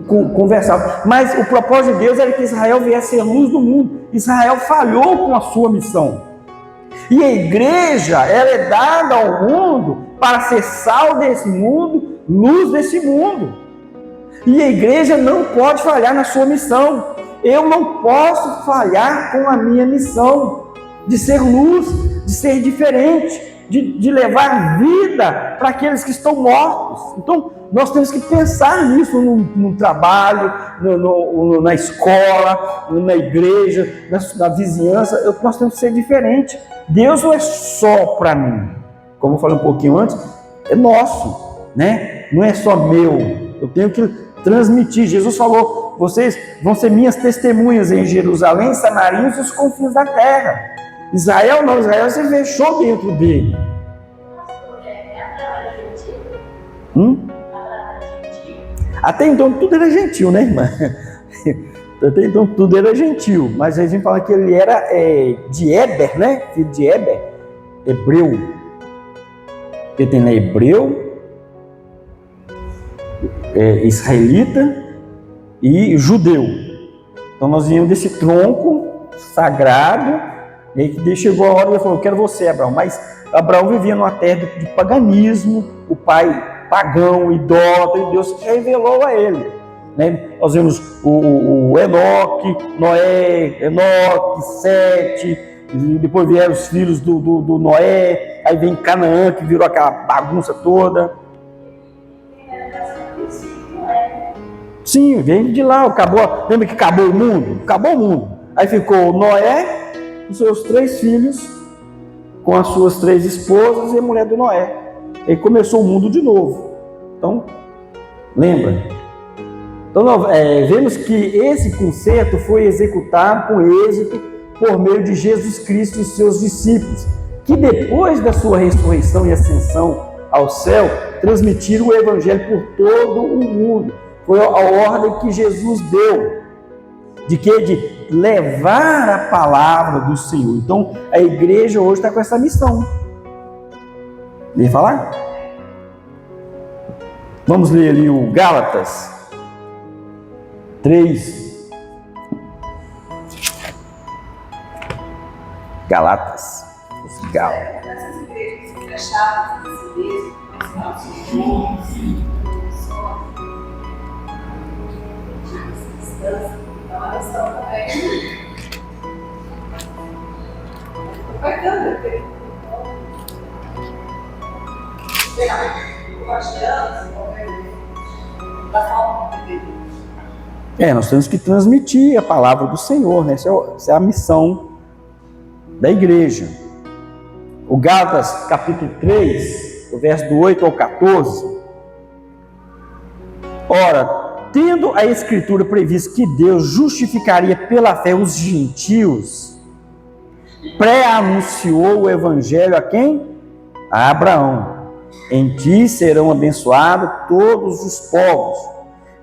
conversavam. Mas o propósito de Deus era que Israel viesse a ser luz do mundo. Israel falhou com a sua missão. E a igreja, ela é dada ao mundo para ser sal desse mundo, luz desse mundo. E a igreja não pode falhar na sua missão. Eu não posso falhar com a minha missão de ser luz, de ser diferente, de levar vida para aqueles que estão mortos. Então, nós temos que pensar nisso no trabalho, na escola, na igreja, na vizinhança. Nós temos que ser diferentes. Deus não é só para mim, como eu falei um pouquinho antes, é nosso, né? Não é só meu. Eu tenho que transmitir. Jesus falou: vocês vão ser minhas testemunhas em Jerusalém, Samaria e os confins da terra. Israel não, Israel se fechou dentro dele. Até então tudo era gentil, né, irmã? Até então tudo era gentil, mas a gente fala que ele era de Éber, né? Filho de Éber, hebreu. Ele tem hebreu, israelita e judeu. Então nós viemos desse tronco sagrado, e aí chegou a hora e ele falou: eu quero você, Abraão. Mas Abraão vivia numa terra de paganismo, o pai pagão, idólatra, e Deus revelou a ele. Né? Nós vemos o Enoque, Noé, Sete, e depois vieram os filhos do Noé, aí vem Canaã, que virou aquela bagunça toda. Sim, vem de lá, acabou. Lembra que acabou o mundo? Acabou o mundo. Aí ficou Noé, os seus 3 filhos, com as suas 3 esposas e a mulher do Noé. Aí começou o mundo de novo. Então, lembra? Então, nós vemos que esse concerto foi executado com êxito por meio de Jesus Cristo e seus discípulos, que depois da sua ressurreição e ascensão ao céu, transmitiram o evangelho por todo o mundo. Foi a ordem que Jesus deu, de levar a palavra do Senhor. Então, a igreja hoje está com essa missão. Vem falar? Vamos ler ali o Gálatas 3. Gálatas. Essas igrejas que fecharam esse mesmo, é uma lição também. Bacana, nós temos que transmitir a palavra do Senhor, né? Essa é a missão da igreja. O Gálatas capítulo 3, o verso do 8 ao 14, Ora, tendo a Escritura previsto que Deus justificaria pela fé os gentios, pré-anunciou o Evangelho a quem? A Abraão. Em ti serão abençoados todos os povos.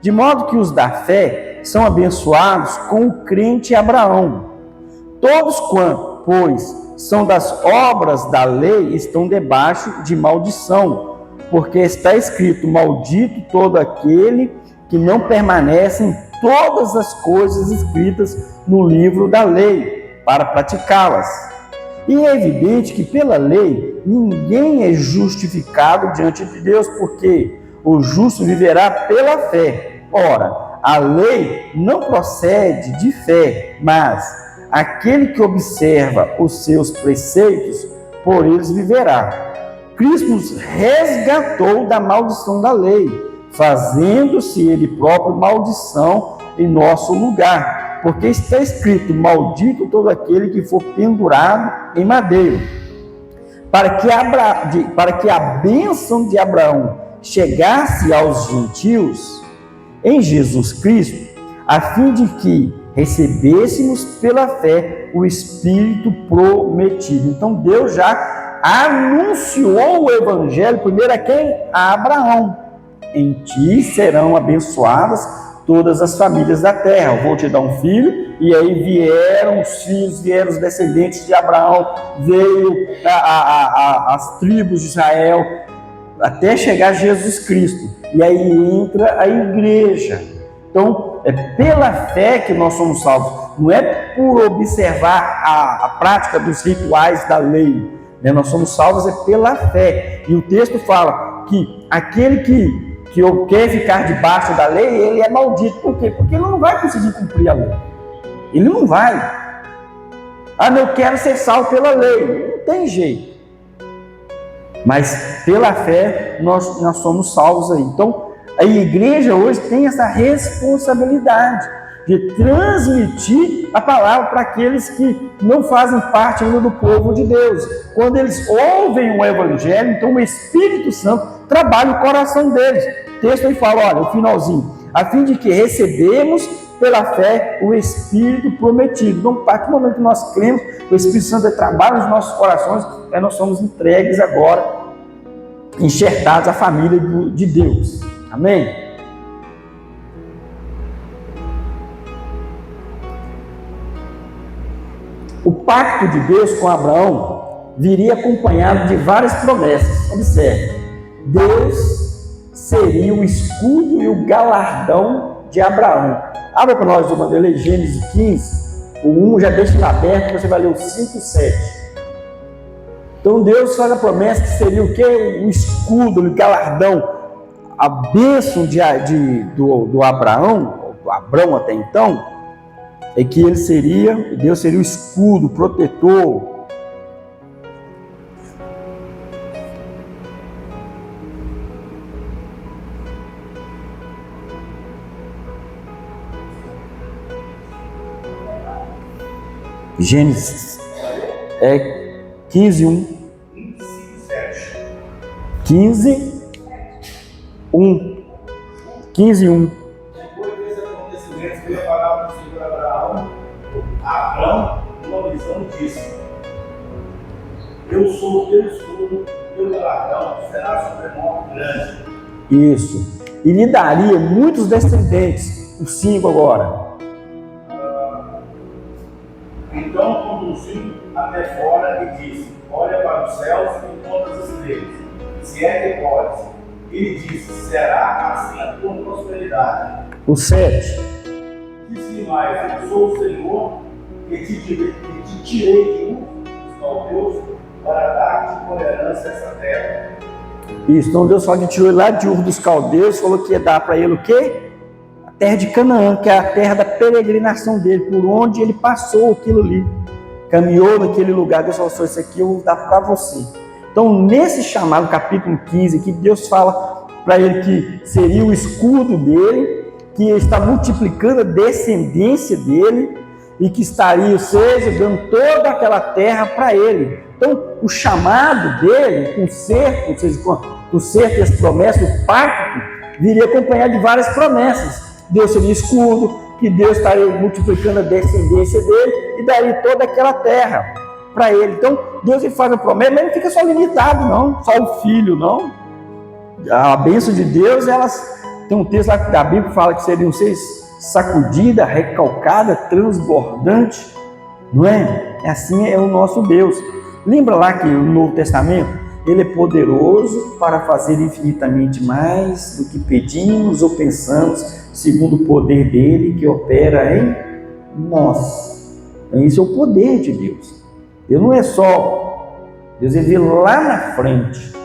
De modo que os da fé são abençoados com o crente Abraão. Todos quanto, pois, são das obras da lei, estão debaixo de maldição, porque está escrito: maldito todo aquele que não permanece em todas as coisas escritas no livro da lei, para praticá-las. E é evidente que pela lei ninguém é justificado diante de Deus, porque o justo viverá pela fé. Ora, a lei não procede de fé, mas aquele que observa os seus preceitos, por eles viverá. Cristo nos resgatou da maldição da lei, fazendo-se ele próprio maldição em nosso lugar, porque está escrito: maldito todo aquele que for pendurado em madeiro, para que a bênção de Abraão chegasse aos gentios em Jesus Cristo, a fim de que recebêssemos pela fé o Espírito prometido. Então Deus já anunciou o Evangelho primeiro a quem? A Abraão. Em ti serão abençoadas todas as famílias da terra. Eu vou te dar um filho. E aí vieram os filhos, vieram os descendentes de Abraão, veio as tribos de Israel, até chegar Jesus Cristo. E aí entra a igreja. Então, é pela fé que nós somos salvos. Não é por observar a prática dos rituais da lei. Né? Nós somos salvos é pela fé. E o texto fala que aquele que quer ficar debaixo da lei, ele é maldito. Por quê? Porque ele não vai conseguir cumprir a lei. Ele não vai. Ah, eu quero ser salvo pela lei. Não tem jeito. Mas pela fé nós somos salvos aí. Então, a igreja hoje tem essa responsabilidade de transmitir a palavra para aqueles que não fazem parte ainda do povo de Deus. Quando eles ouvem o Evangelho, então o Espírito Santo trabalha o coração deles. O texto aí fala, olha, o finalzinho, a fim de que recebemos pela fé o Espírito prometido. Então, a partir do momento que nós cremos, o Espírito Santo trabalha nos nossos corações, aí nós somos entregues agora, enxertados à família de Deus. Amém? O pacto de Deus com Abraão viria acompanhado de várias promessas. Observe, Deus seria o escudo e o galardão de Abraão. Abra para nós uma dele, Gênesis 15, o 1 já deixa ele aberto, você vai ler o 5 e 7. Então Deus faz a promessa que seria o quê? O escudo, o galardão. A bênção do Abraão, do Abrão até então, é que Deus seria o escudo, o protetor. Gênesis 15, 1. 15, 1. 15, 1. Depois desse acontecimento, veio a palavra do Senhor a Abraão, numa visão, disse: eu sou o teu escudo, teu galardão será sobrenome grande. Isso. E lhe daria muitos descendentes. O 5 agora. Então conduziu até fora e disse: olha para os céus e conta as estrelas, se é que podes. Ele disse: será assim a tua prosperidade. O 7. Disse mais: eu sou o Senhor que te tirei de Ur dos caldeus para dar-te por herança essa terra. Isso, então Deus falou que tirou ele lá de Ur dos caldeus, falou que ia dar para ele o quê? A terra de Canaã, que é a terra da peregrinação dele, por onde ele passou aquilo ali. Caminhou naquele lugar, Deus falou: isso aqui eu vou dar para você. Então, nesse chamado capítulo 15, aqui Deus fala para ele que seria o escudo dele, que está multiplicando a descendência dele e que estaria, ou seja, dando toda aquela terra para ele. Então, o chamado dele, com certo, ou seja, com certo e as promessas, o pacto, viria acompanhado de várias promessas. Deus seria escudo, que Deus estaria multiplicando a descendência dele e daria toda aquela terra para ele. Então, Deus ele faz a promessa, mas não fica só limitado, não, só o filho, não. A bênção de Deus, tem um texto lá da Bíblia que fala que seriam seres sacudida, recalcada, transbordante, não é? Assim é o nosso Deus. Lembra lá que no Novo Testamento, ele é poderoso para fazer infinitamente mais do que pedimos ou pensamos, segundo o poder dele que opera em nós. Então, esse é o poder de Deus. Deus não é só, Deus ele vê lá na frente,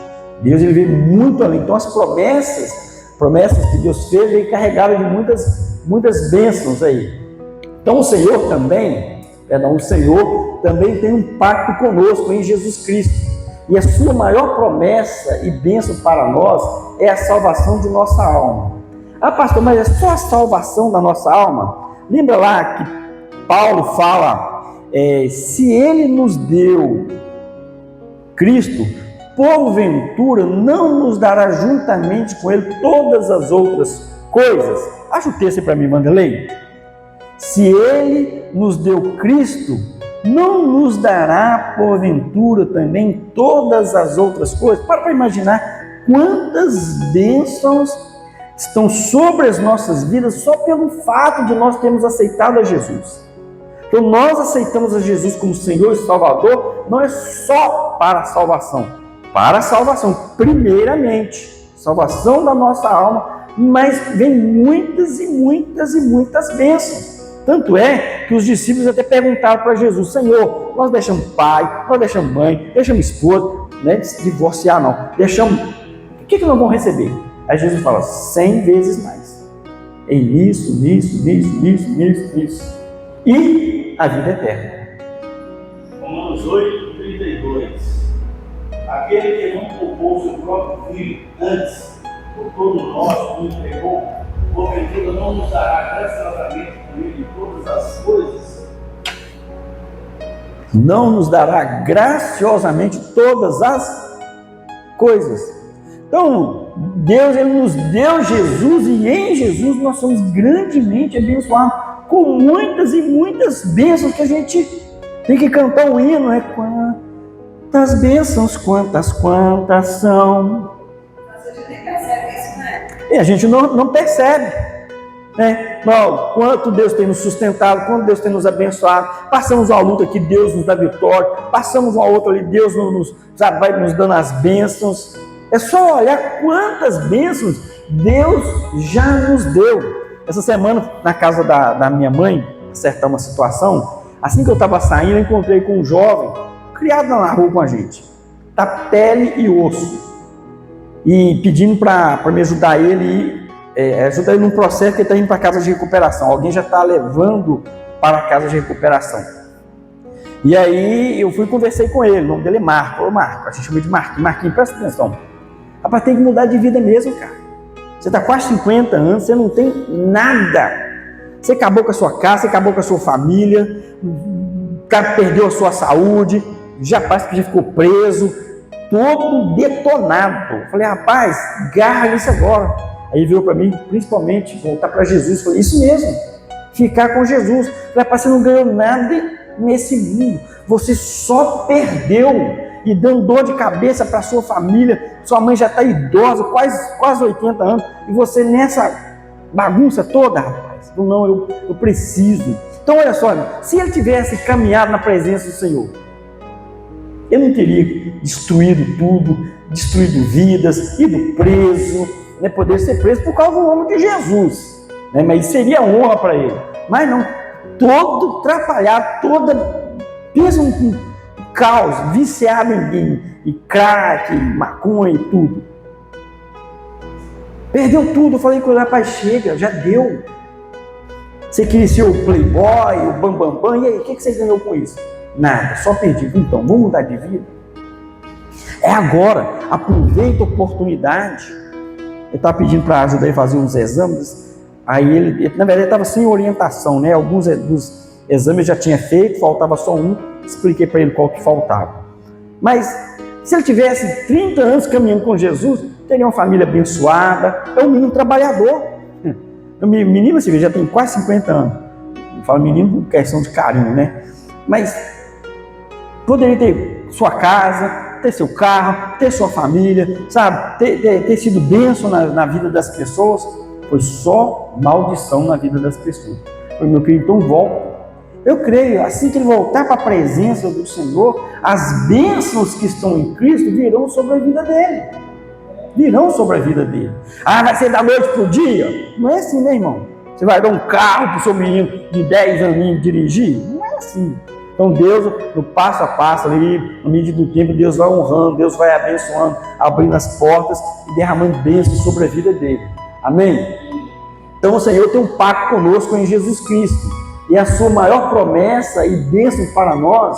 Deus ele vê muito além. Então as promessas que Deus fez, ele carregava de muitas bênçãos aí. Então o Senhor também tem um pacto conosco em Jesus Cristo. E a sua maior promessa e bênção para nós é a salvação de nossa alma. Ah, pastor, mas é só a salvação da nossa alma? Lembra lá que Paulo fala, se ele nos deu Cristo, porventura não nos dará juntamente com ele todas as outras coisas? Acha o texto aí para mim, Vanderlei. Se ele nos deu Cristo, não nos dará porventura também todas as outras coisas? Para imaginar quantas bênçãos estão sobre as nossas vidas só pelo fato de nós termos aceitado a Jesus. Então nós aceitamos a Jesus como Senhor e Salvador, não é só para a salvação, primeiramente, salvação da nossa alma, mas vem muitas e muitas bênçãos. Tanto é que os discípulos até perguntaram para Jesus: Senhor, nós deixamos pai, nós deixamos mãe, deixamos esposa, não é divorciar não, deixamos, o que nós vamos receber? Aí Jesus fala: 100 vezes mais, em isso, e a vida eterna. Romanos 8:32. Aquele que não poupou seu próprio filho, antes, por todos nós, o entregou, porventura não nos dará graciosamente com ele todas as coisas? Não nos dará graciosamente todas as coisas. Então, Deus ele nos deu Jesus, e em Jesus nós somos grandemente abençoados, com muitas e muitas bênçãos que a gente tem que cantar o hino, né? Quantas bênçãos, quantas são. Mas a gente nem percebe isso, né? E a gente não percebe, né? Não, quanto Deus tem nos sustentado, quanto Deus tem nos abençoado. Passamos uma luta que Deus nos dá vitória, passamos uma outra ali, Deus vai nos dando as bênçãos. É só olhar quantas bênçãos Deus já nos deu. Essa semana, na casa da minha mãe, acertar uma situação, assim que eu estava saindo, eu encontrei com um jovem, criado na rua com a gente, da pele e osso, e pedindo para me ajudar ele, ajudar ele num processo que ele está indo para a casa de recuperação. Alguém já está levando para a casa de recuperação. E aí eu fui e conversei com ele, o nome dele é Marco. Ô Marco, a gente chama de Marquinhos. Marquinhos, presta atenção. Rapaz, tem que mudar de vida mesmo, cara. Você está quase 50 anos, você não tem nada. Você acabou com a sua casa, você acabou com a sua família, o cara perdeu a sua saúde, já parece que já ficou preso, todo detonado. Eu falei: rapaz, garra nisso agora. Aí virou para mim, principalmente, voltar para Jesus. Eu falei: isso mesmo, ficar com Jesus. Eu falei: rapaz, você não ganhou nada nesse mundo, você só perdeu. E dando dor de cabeça para sua família, sua mãe já está idosa, quase 80 anos, e você nessa bagunça toda, rapaz. Não, eu preciso. Então olha só, se ele tivesse caminhado na presença do Senhor, ele não teria destruído tudo, destruído vidas, ido preso, né, poder ser preso por causa do nome de Jesus, né, mas seria honra para ele. Mas não, todo atrapalhado, pensa um caos, viciado em crack, maconha e tudo. Perdeu tudo. Eu falei com ele: rapaz, chega, já deu. Você queria ser o playboy, o bambambam, e aí, o que você ganhou com isso? Nada, só perdi. Então, vamos mudar de vida? É agora, aproveita a oportunidade. Eu estava pedindo para ajudar ele a fazer uns exames, aí ele na verdade, estava sem orientação, né? Alguns dos exames já tinha feito, faltava só um. Expliquei para ele qual que faltava. Mas se ele tivesse 30 anos caminhando com Jesus, teria uma família abençoada. É um menino trabalhador. O menino, assim, já tem quase 50 anos. Eu falo menino por questão de carinho, né? Mas poderia ter sua casa, ter seu carro, ter sua família, sabe? Ter sido bênção na vida das pessoas. Foi só maldição na vida das pessoas. Foi, meu querido, então volta. Eu creio, assim que ele voltar para a presença do Senhor, as bênçãos que estão em Cristo virão sobre a vida dele. Virão sobre a vida dele. Ah, vai ser da noite para o dia? Não é assim, né, irmão? Você vai dar um carro para o seu menino de 10 aninhos dirigir? Não é assim. Então Deus, no passo a passo ali, no medida do tempo, Deus vai honrando, Deus vai abençoando, abrindo as portas e derramando bênçãos sobre a vida dele. Amém? Então o Senhor tem um pacto conosco em Jesus Cristo. E a sua maior promessa e bênção para nós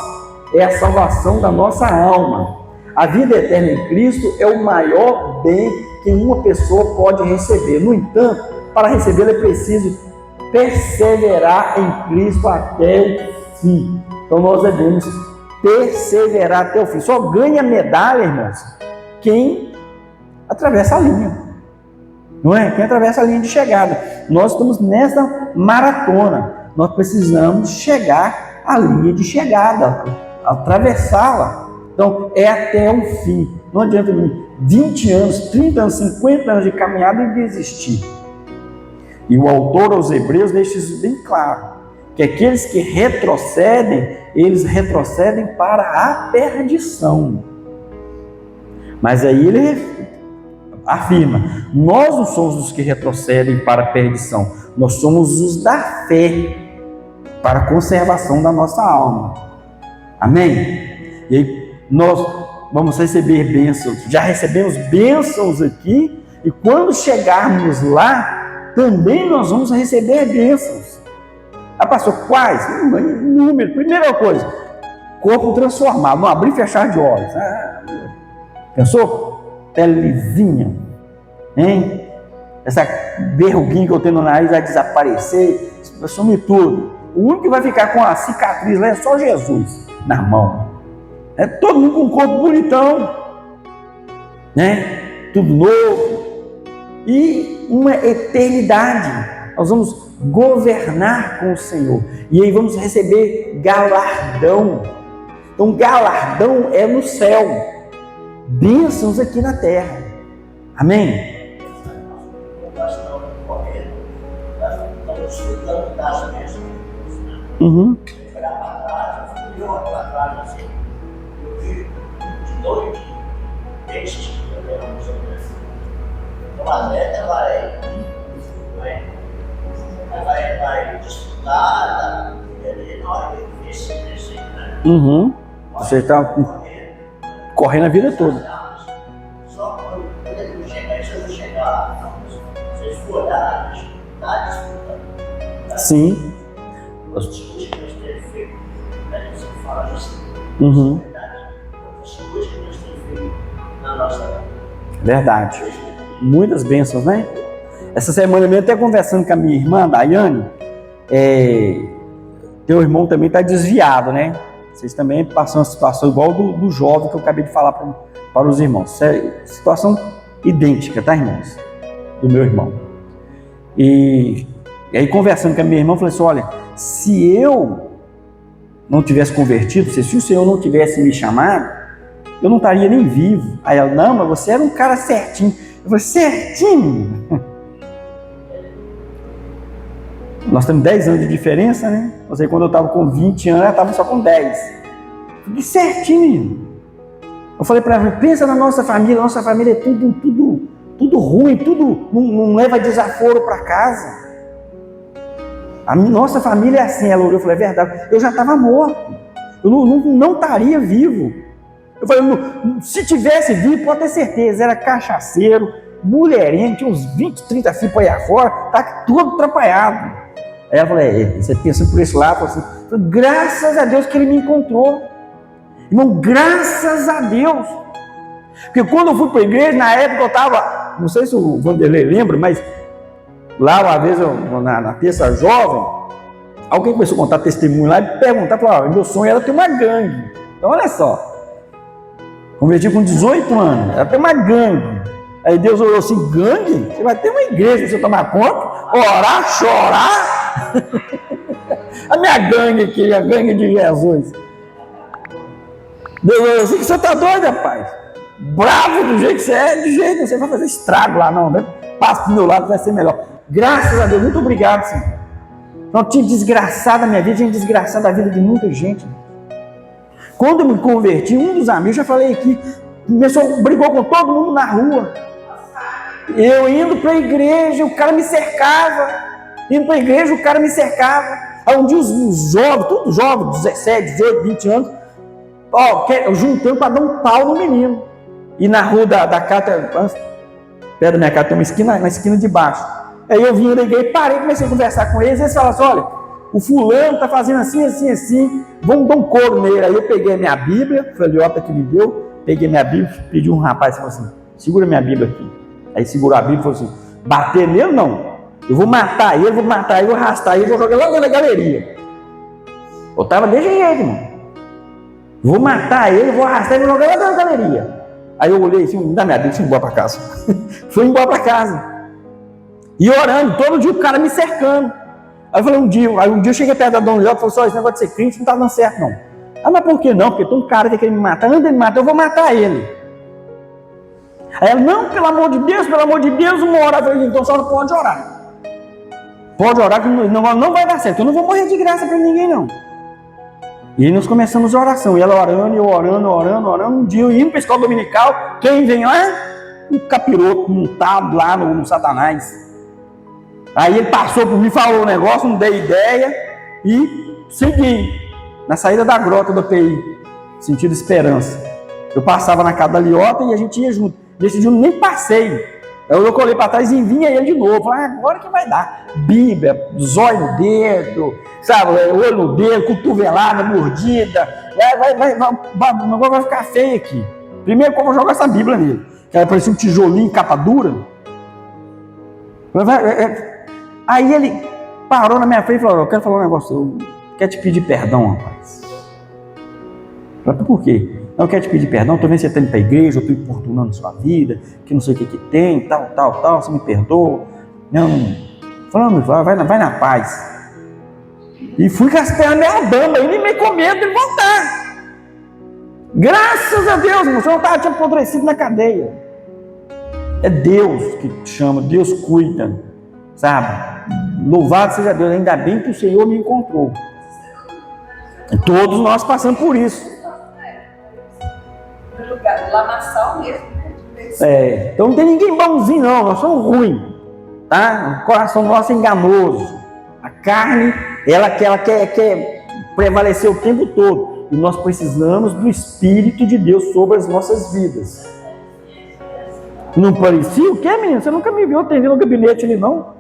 é a salvação da nossa alma. A vida eterna em Cristo é o maior bem que uma pessoa pode receber. No entanto, para recebê-la é preciso perseverar em Cristo até o fim. Então nós devemos perseverar até o fim. Só ganha medalha, irmãos, quem atravessa a linha. Não é? Quem atravessa a linha de chegada. Nós estamos nessa maratona. Nós precisamos chegar à linha de chegada, atravessá-la. Então, é até o fim. Não adianta 20 anos, 30 anos, 50 anos de caminhada e desistir. E o autor aos Hebreus deixa isso bem claro, que aqueles que retrocedem, eles retrocedem para a perdição. Mas aí ele afirma, nós não somos os que retrocedem para a perdição, nós somos os da fé, para a conservação da nossa alma. Amém? E aí nós vamos receber bênçãos, já recebemos bênçãos aqui, e quando chegarmos lá, também nós vamos receber bênçãos. Ah, pastor, quais? Número. Primeira coisa, corpo transformado, não abrir e fechar de olhos. Pensou? Pelezinha, hein? Essa verruguinha que eu tenho no nariz vai desaparecer, vai sumir tudo. O único que vai ficar com a cicatriz lá é só Jesus na mão. É todo mundo com um corpo bonitão, né? Tudo novo e uma eternidade. Nós vamos governar com o Senhor e aí vamos receber galardão. Então, galardão é no céu. Bênçãos aqui na terra. Amém? Uhum. Uhum. Você está correndo a vida toda. Só quando eu chegar lá, vocês forem está disputando. Sim. As coisas que nós temos feito, a gente fala isso. Uhum. As coisas que nós temos feito na nossa vida. Verdade. Muitas bênçãos, né? Essa semana mesmo, até conversando com a minha irmã, Daiane, teu irmão também está desviado, né? Vocês também passam uma situação igual do jovem que eu acabei de falar para os irmãos. Situação idêntica, tá, irmãos? Do meu irmão. E aí, conversando com a minha irmã, eu falei assim, olha, se eu não tivesse convertido, se o Senhor não tivesse me chamado, eu não estaria nem vivo. Aí ela, não, mas você era um cara certinho. Eu falei, certinho? Nós temos 10 anos de diferença, né? Eu sei, quando eu estava com 20 anos, ela estava só com 10. Eu falei, certinho. Eu falei para ela, pensa na nossa família é tudo ruim, tudo não leva desaforo para casa. A nossa família é assim. Ela olhou e falou, é verdade, eu já estava morto, eu não estaria vivo. Eu falei, se tivesse vivo, pode ter certeza, era cachaceiro, mulherengo, tinha uns 20, 30 filhos para ir afora, tá todo atrapalhado. Aí ela falou, você pensando por esse lado, assim, graças a Deus que ele me encontrou. Irmão, graças a Deus. Porque quando eu fui para a igreja, na época eu estava, não sei se o Vanderlei lembra, mas lá uma vez, na terça jovem, alguém começou a contar testemunho lá e perguntar, falou, meu sonho era ter uma gangue. Então olha só, converti com 18 anos, era ter uma gangue. Aí Deus olhou assim, gangue? Você vai ter uma igreja pra você tomar conta, orar, chorar. A minha gangue aqui, a gangue de Jesus. Deus olhou assim, você está doido, rapaz? Bravo do jeito que você é, de jeito, você vai fazer estrago lá não, né? Passa pro meu lado, vai ser melhor. Graças a Deus, muito obrigado, Senhor. Não tinha desgraçado a minha vida, tinha desgraçado a vida de muita gente. Quando eu me converti, um dos amigos, já falei aqui, começou, brigou com todo mundo na rua. Eu indo para a igreja, o cara me cercava. Indo para a igreja, o cara me cercava. Aí um dia os jovens, todos jovens, 17, 18, 20 anos, juntando para dar um pau no menino. E na rua da casa, perto da minha casa, tem uma esquina, na esquina de baixo. Aí eu vim da igreja, parei, comecei a conversar com eles, e eles falaram assim, olha, o fulano está fazendo assim, assim, assim, vamos dar um couro nele. Aí eu peguei a minha Bíblia, foi a Liota que me deu, peguei minha Bíblia, pedi um rapaz, falou assim, segura minha Bíblia aqui. Aí segurou a Bíblia e falou assim, bater nele não, eu vou matar ele, vou arrastar ele, vou jogar lá dentro da galeria. Eu estava desse jeito, irmão. Vou matar ele, vou arrastar ele, vou jogar lá dentro da galeria. Aí eu olhei assim, me dá minha Bíblia, fui embora para casa. Fui embora para casa. E orando, todo dia o cara me cercando. Aí eu falei, um dia eu cheguei perto da Dona Liota e falei assim, esse negócio de ser crente não está dando certo não. Ah, mas por que não? Porque tem um cara que quer me matar, antes de me matar, eu vou matar ele. Aí ela, não, pelo amor de Deus, uma hora. Eu falei, então só não pode orar. Pode orar que não vai dar certo, eu não vou morrer de graça para ninguém não. E aí nós começamos a oração, e ela orando, eu orando. Um dia eu indo para a escola dominical, quem vem lá? Um capiroto montado lá no Satanás. Aí ele passou por mim, falou o negócio, não dei ideia, e segui na saída da grota do API, sentido esperança. Eu passava na casa da Liota e a gente ia junto. Nesse dia eu nem passei. Eu colei para trás e vinha ele de novo. Falei, agora que vai dar. Bíblia, zóio no dedo, sabe, olho no dedo, cotovelada, mordida. O negócio vai ficar feio aqui. Primeiro que eu vou jogar essa Bíblia nele. Que ela parecia um tijolinho, capa dura. Aí ele parou na minha frente e falou, eu quero falar um negócio, eu quero te pedir perdão, rapaz. Eu falei, por quê? Eu quero te pedir perdão, estou vendo você está indo para a igreja, eu estou importunando sua vida, que não sei o que tem, tal, você me perdoa. Não, falando, vai na paz. E fui com as pernas meio andando, aí nem com medo de voltar. Graças a Deus, irmão, você não tinha apodrecido na cadeia. É Deus que te chama, Deus cuida, sabe? Louvado seja Deus, ainda bem que o Senhor me encontrou. E todos nós passamos por isso. Lamaçal mesmo. Então não tem ninguém bonzinho não, nós somos ruins, tá? O coração nosso é enganoso. A carne, ela quer prevalecer o tempo todo. E nós precisamos do Espírito de Deus sobre as nossas vidas. Não parecia o quê, menino? Você nunca me viu atendendo no gabinete ali, não?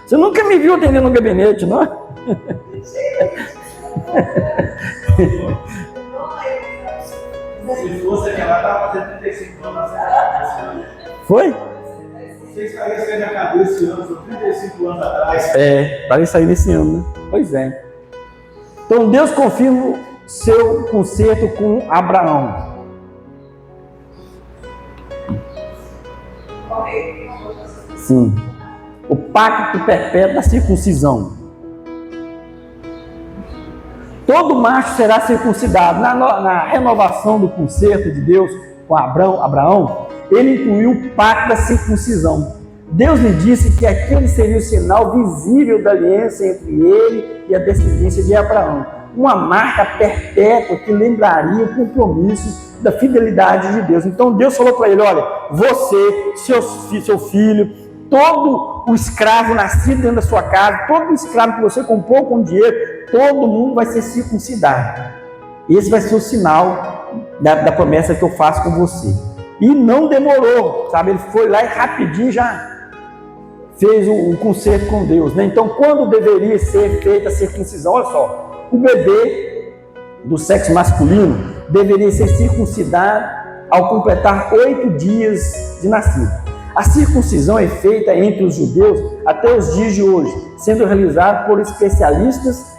Você nunca me viu atendendo no gabinete, não? Se fosse aquela, estava fazendo 35 anos na cabeça. Foi? Você estaria saindo na cabeça esse ano, foi 35 anos atrás. Estaria saindo esse ano, né? Pois é. Então Deus confirma seu concerto com Abraão. Sim. O pacto perpétuo da circuncisão. Todo macho será circuncidado. Na renovação do concerto de Deus com Abraão, ele incluiu o pacto da circuncisão. Deus lhe disse que aquele seria o sinal visível da aliança entre ele e a descendência de Abraão. Uma marca perpétua que lembraria o compromisso da fidelidade de Deus. Então Deus falou para ele, olha, você, seu filho, todo o escravo nascido dentro da sua casa, todo o escravo que você comprou com dinheiro, todo mundo vai ser circuncidado. Esse vai ser o sinal da promessa que eu faço com você. E não demorou, sabe? Ele foi lá e rapidinho já fez o concerto com Deus, né? Então, quando deveria ser feita a circuncisão? Olha só, o bebê do sexo masculino deveria ser circuncidado ao completar 8 dias de nascido. A circuncisão é feita entre os judeus até os dias de hoje, sendo realizada por especialistas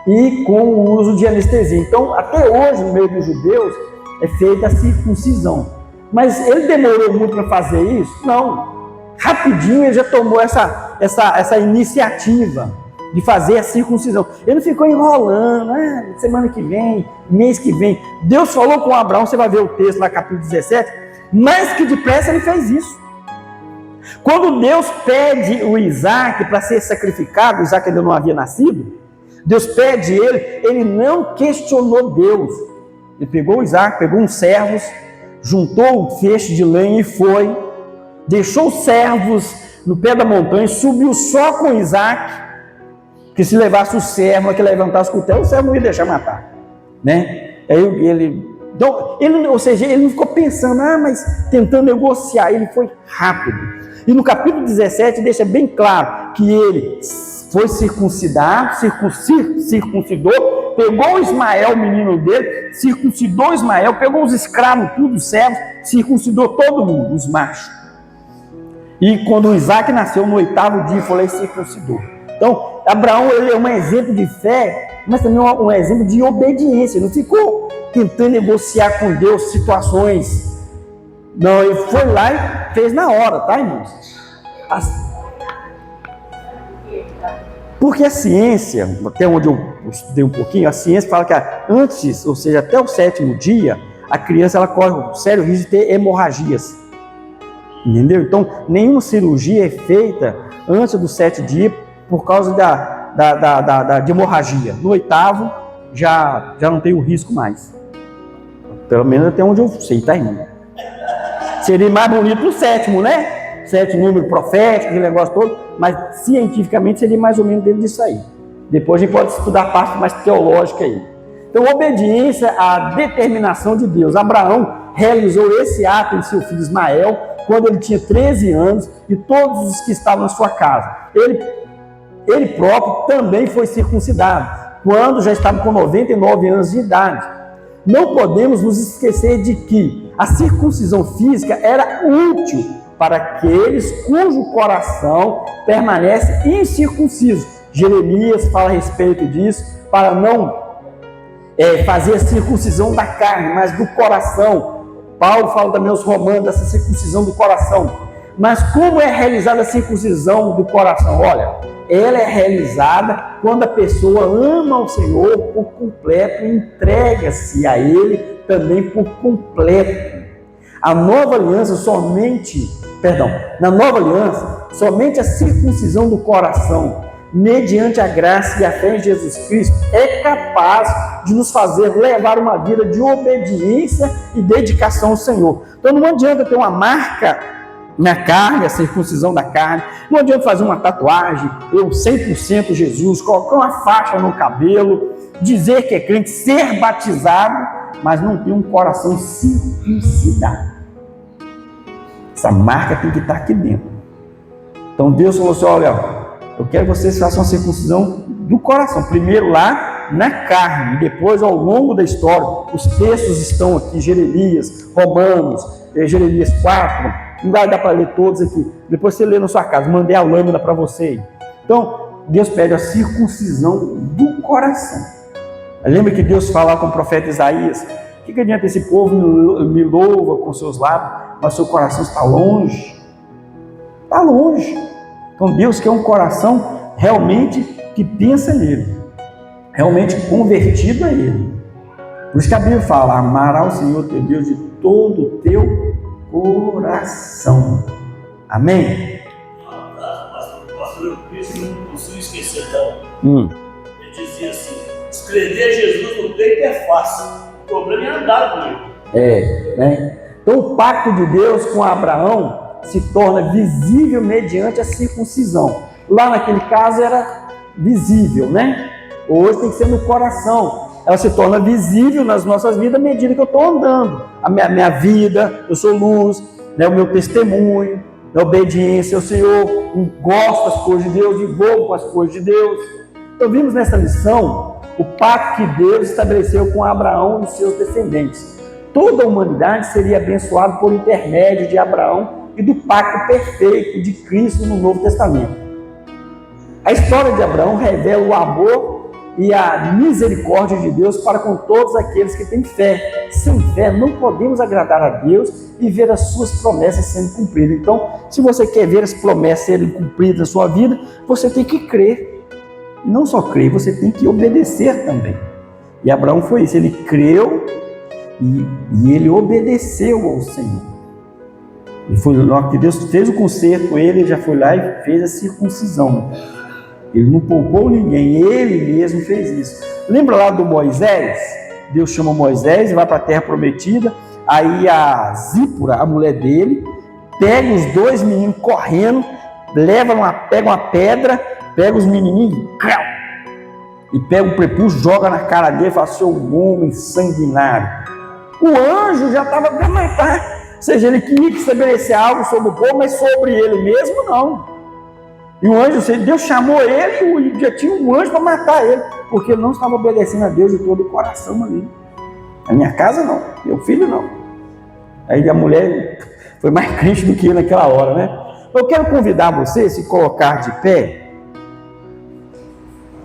e com o uso de anestesia. Então, até hoje, no meio dos judeus, é feita a circuncisão. Mas ele demorou muito para fazer isso? Não. Rapidinho ele já tomou essa iniciativa de fazer a circuncisão. Ele não ficou enrolando, semana que vem, mês que vem. Deus falou com Abraão, você vai ver o texto lá, capítulo 17, mais que depressa ele fez isso. Quando Deus pede o Isaac para ser sacrificado, o Isaac ainda não havia nascido, Deus pede ele não questionou Deus. Ele pegou o Isaac, pegou uns servos, juntou um feixe de lenha e foi, deixou os servos no pé da montanha, subiu só com Isaac, que se levasse o servo, que levantasse o cutelo, o servo não ia deixar matar, né? Aí ou seja, ele não ficou pensando, mas tentando negociar, ele foi rápido. E no capítulo 17 deixa bem claro que ele foi circuncidado, circuncidou, pegou Ismael, o menino dele, circuncidou Ismael, pegou os escravos, tudo, os servos, circuncidou todo mundo, os machos. E quando o Isaac nasceu, no 8º dia, foi lá e circuncidou. Então, Abraão ele é um exemplo de fé, mas também um exemplo de obediência. Ele não ficou tentando negociar com Deus situações. Não, ele foi lá e fez na hora, tá, irmãos? Porque a ciência, até onde eu estudei um pouquinho, a ciência fala que antes, ou seja, até o 7º dia, a criança ela corre um sério risco de ter hemorragias. Entendeu? Então, nenhuma cirurgia é feita antes do 7º dia por causa de hemorragia. No 8º, já não tem o risco mais. Pelo menos até onde eu sei, tá, irmão? Seria mais bonito no 7º, né? 7 número profético, aquele negócio todo, mas cientificamente seria mais ou menos dentro disso aí. Depois a gente pode estudar a parte mais teológica aí. Então, obediência à determinação de Deus. Abraão realizou esse ato em seu filho Ismael quando ele tinha 13 anos e todos os que estavam na sua casa. Ele próprio também foi circuncidado quando já estava com 99 anos de idade. Não podemos nos esquecer de que a circuncisão física era útil para aqueles cujo coração permanece incircunciso. Jeremias fala a respeito disso, para não fazer a circuncisão da carne, mas do coração. Paulo fala também aos Romanos dessa circuncisão do coração. Mas como é realizada a circuncisão do coração? Olha, ela é realizada quando a pessoa ama o Senhor por completo e entrega-se a Ele também por completo. Na nova aliança, somente a circuncisão do coração, mediante a graça e a fé em Jesus Cristo, é capaz de nos fazer levar uma vida de obediência e dedicação ao Senhor. Então não adianta ter uma marca na carne, a circuncisão da carne, não adianta fazer uma tatuagem, eu 100% Jesus, colocar uma faixa no cabelo, dizer que é crente, ser batizado, mas não ter um coração circuncidado. Essa marca tem que estar aqui dentro. Então Deus falou assim, olha, eu quero que vocês façam a circuncisão do coração, primeiro lá na carne, e depois ao longo da história, os textos estão aqui, Jeremias, Romanos, Jeremias 4, não vai dar para ler todos aqui, depois você lê na sua casa, mandei a lâmina para você. Então, Deus pede a circuncisão do coração. Lembra que Deus fala com o profeta Isaías, o que adianta esse povo me louva com seus lábios, mas seu coração está longe? Está longe. Então Deus quer um coração realmente que pensa nele, realmente convertido a Ele. Por isso que a Bíblia fala, amará o Senhor teu Deus de todo o teu coração. Amém? Pastor, eu não consigo esquecer não. Ele dizia assim, escrever Jesus no peito é fácil, o problema é andar com ele. Né? Então o pacto de Deus com Abraão se torna visível mediante a circuncisão. Lá naquele caso era visível, né? Hoje tem que ser no coração. Ela se torna visível nas nossas vidas à medida que eu estou andando. A minha vida, eu sou luz, né? O meu testemunho, a obediência ao Senhor, gosto das coisas de Deus, envolvo com as coisas de Deus. Então vimos nessa lição o pacto que Deus estabeleceu com Abraão e seus descendentes. Toda a humanidade seria abençoada por intermédio de Abraão e do pacto perfeito de Cristo no Novo Testamento. A história de Abraão revela o amor e a misericórdia de Deus para com todos aqueles que têm fé. Sem fé não podemos agradar a Deus e ver as suas promessas sendo cumpridas. Então, se você quer ver as promessas serem cumpridas na sua vida, você tem que crer. E não só crer, você tem que obedecer também. E Abraão foi isso, ele creu e ele obedeceu ao Senhor. E foi logo que Deus fez o concerto com ele, ele já foi lá e fez a circuncisão. Ele não poupou ninguém, ele mesmo fez isso. Lembra lá do Moisés? Deus chama Moisés e vai para a terra prometida. Aí a Zípora, a mulher dele, pega os dois meninos correndo, pega uma pedra, pega os menininhos e pega o prepúcio, joga na cara dele e fala: seu homem sanguinário. O anjo já estava para matar. Ou seja, ele queria estabelecer algo sobre o povo, mas sobre ele mesmo não. E o anjo, Deus chamou ele e já tinha um anjo para matar ele, porque ele não estava obedecendo a Deus de todo o coração ali. Na minha casa não, meu filho não. Aí a mulher foi mais crente do que ele naquela hora, né? Eu quero convidar você a se colocar de pé.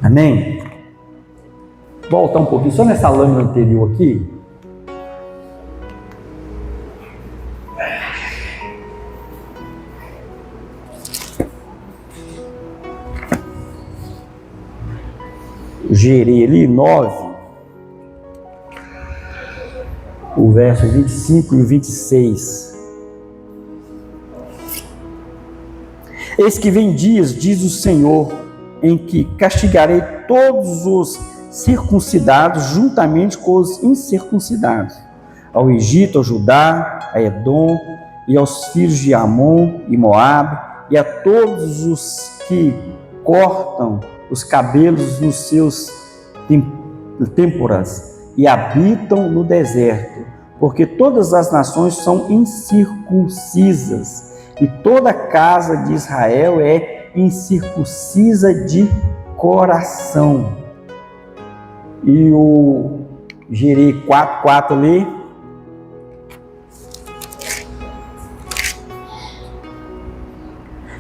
Amém? Voltar um pouquinho, só nessa lâmina anterior aqui. Gerei ali 9, o verso 25 e 26. Eis que vem dias, diz o Senhor, em que castigarei todos os circuncidados juntamente com os incircuncidados, ao Egito, ao Judá, a Edom e aos filhos de Amon e Moabe, e a todos os que cortam os cabelos nos seus têmporas e habitam no deserto, porque todas as nações são incircuncisas, e toda a casa de Israel é incircuncisa de coração. E o Gerei 4:4 ali.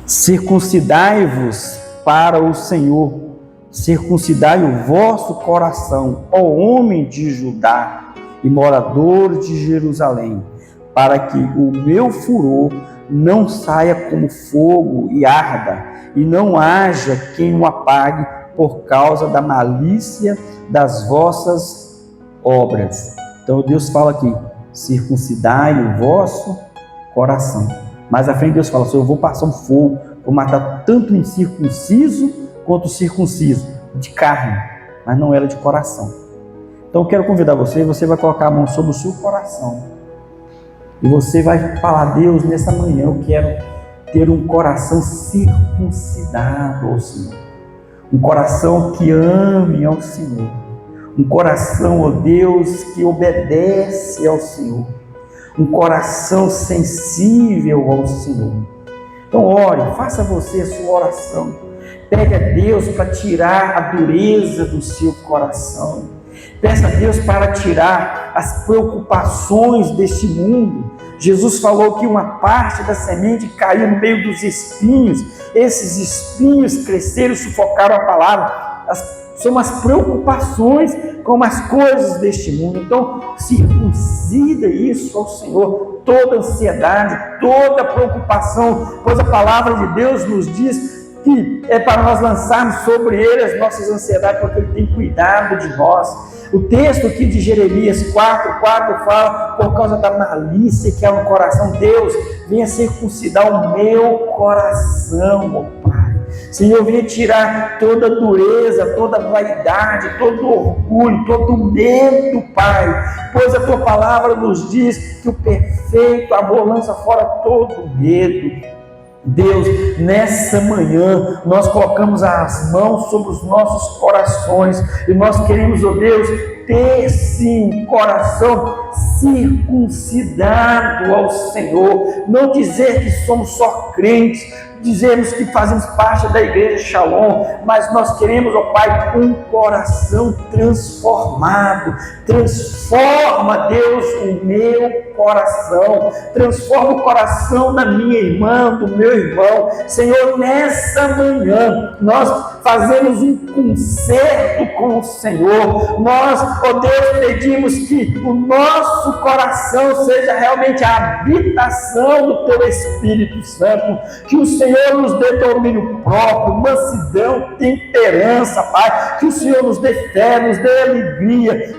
Circuncidai-vos para o Senhor, circuncidai o vosso coração, ó homem de Judá e morador de Jerusalém, para que o meu furor não saia como fogo e arda, e não haja quem o apague por causa da malícia das vossas obras. Então Deus fala aqui: circuncidai o vosso coração. Mais à frente Deus fala: eu vou passar um fogo, vou matar tanto o incircunciso quanto o circunciso, de carne, mas não era de coração. Então eu quero convidar você vai colocar a mão sobre o seu coração, e você vai falar: Deus, nessa manhã eu quero ter um coração circuncidado ao Senhor, um coração que ame ao Senhor, um coração, ó Deus, que obedece ao Senhor, um coração sensível ao Senhor. Então ore, faça você a sua oração, pegue a Deus para tirar a dureza do seu coração, peça a Deus para tirar as preocupações deste mundo. Jesus falou que uma parte da semente caiu no meio dos espinhos, esses espinhos cresceram e sufocaram a palavra. São as preocupações com as coisas deste mundo. Então, circuncida isso ao Senhor, toda ansiedade, toda preocupação, pois a palavra de Deus nos diz que é para nós lançarmos sobre Ele as nossas ansiedades, porque Ele tem cuidado de nós. O texto aqui de Jeremias 4:4 fala: por causa da malícia que há no coração, Deus, venha circuncidar o meu coração, ó Pai. Senhor, venha tirar toda dureza, toda vaidade, todo orgulho, todo medo, Pai, pois a Tua palavra nos diz que o perfeito amor lança fora todo medo. Deus, nessa manhã, nós colocamos as mãos sobre os nossos corações e nós queremos, ó Deus, ter sim um coração circuncidado ao Senhor, não dizer que somos só crentes, dizemos que fazemos parte da igreja Shalom, mas nós queremos, ó Pai, um coração transformado. Transforma, Deus, o meu coração, transforma o coração da minha irmã, do meu irmão. Senhor, nessa manhã nós fazemos um concerto com o Senhor. Nós, ó Deus, pedimos que o nosso coração seja realmente a habitação do Teu Espírito Santo, que o Senhor nos dê domínio próprio, mansidão, temperança, Pai, que o Senhor nos dê fé, nos dê alegria,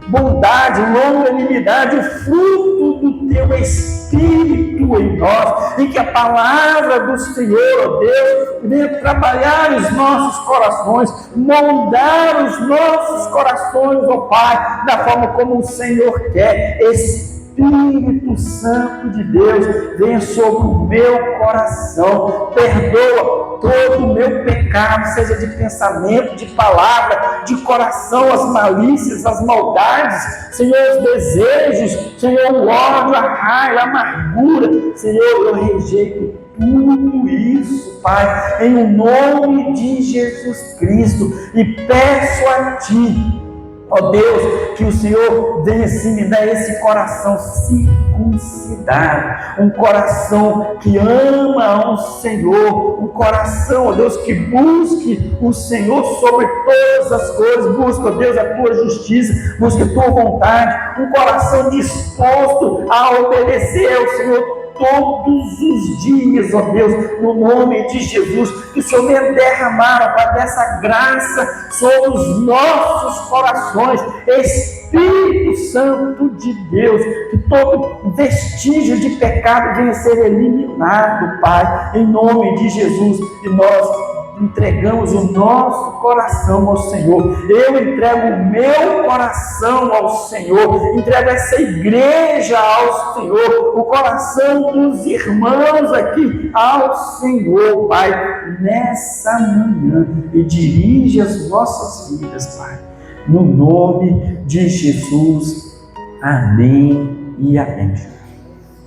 bondade, longanimidade, o fruto do Teu Espírito em nós, e que a palavra do Senhor, ó Deus, venha trabalhar os nossos corações, moldar os nossos corações, ó Pai, da forma como o Senhor quer. Espírito Santo de Deus, venha sobre o meu coração, perdoa todo o meu pecado, seja de pensamento, de palavra, de coração, as malícias, as maldades, Senhor, os desejos, Senhor, o ódio, a raiva, a amargura, Senhor, eu rejeito tudo isso, Pai, em nome de Jesus Cristo, e peço a Ti, ó Deus, que o Senhor venha sim me dar esse coração circuncidado, um coração que ama ao Senhor, um coração, ó Deus, que busque o Senhor sobre todas as coisas, busque, ó Deus, a Tua justiça, busque a Tua vontade, um coração disposto a obedecer ao Senhor todos os dias, ó Deus, no nome de Jesus, que o Senhor venha derramar, ó, dessa graça sobre os nossos corações, Espírito Santo de Deus, que todo vestígio de pecado venha ser eliminado, Pai, em nome de Jesus, e nós entregamos o nosso coração ao Senhor. Eu entrego o meu coração ao Senhor, entrego essa igreja ao Senhor, o coração dos irmãos aqui ao Senhor, Pai, nessa manhã, e dirige as nossas vidas, Pai, no nome de Jesus. Amém e amém.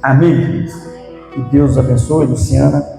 Amém, queridos. Que Deus abençoe, Luciana.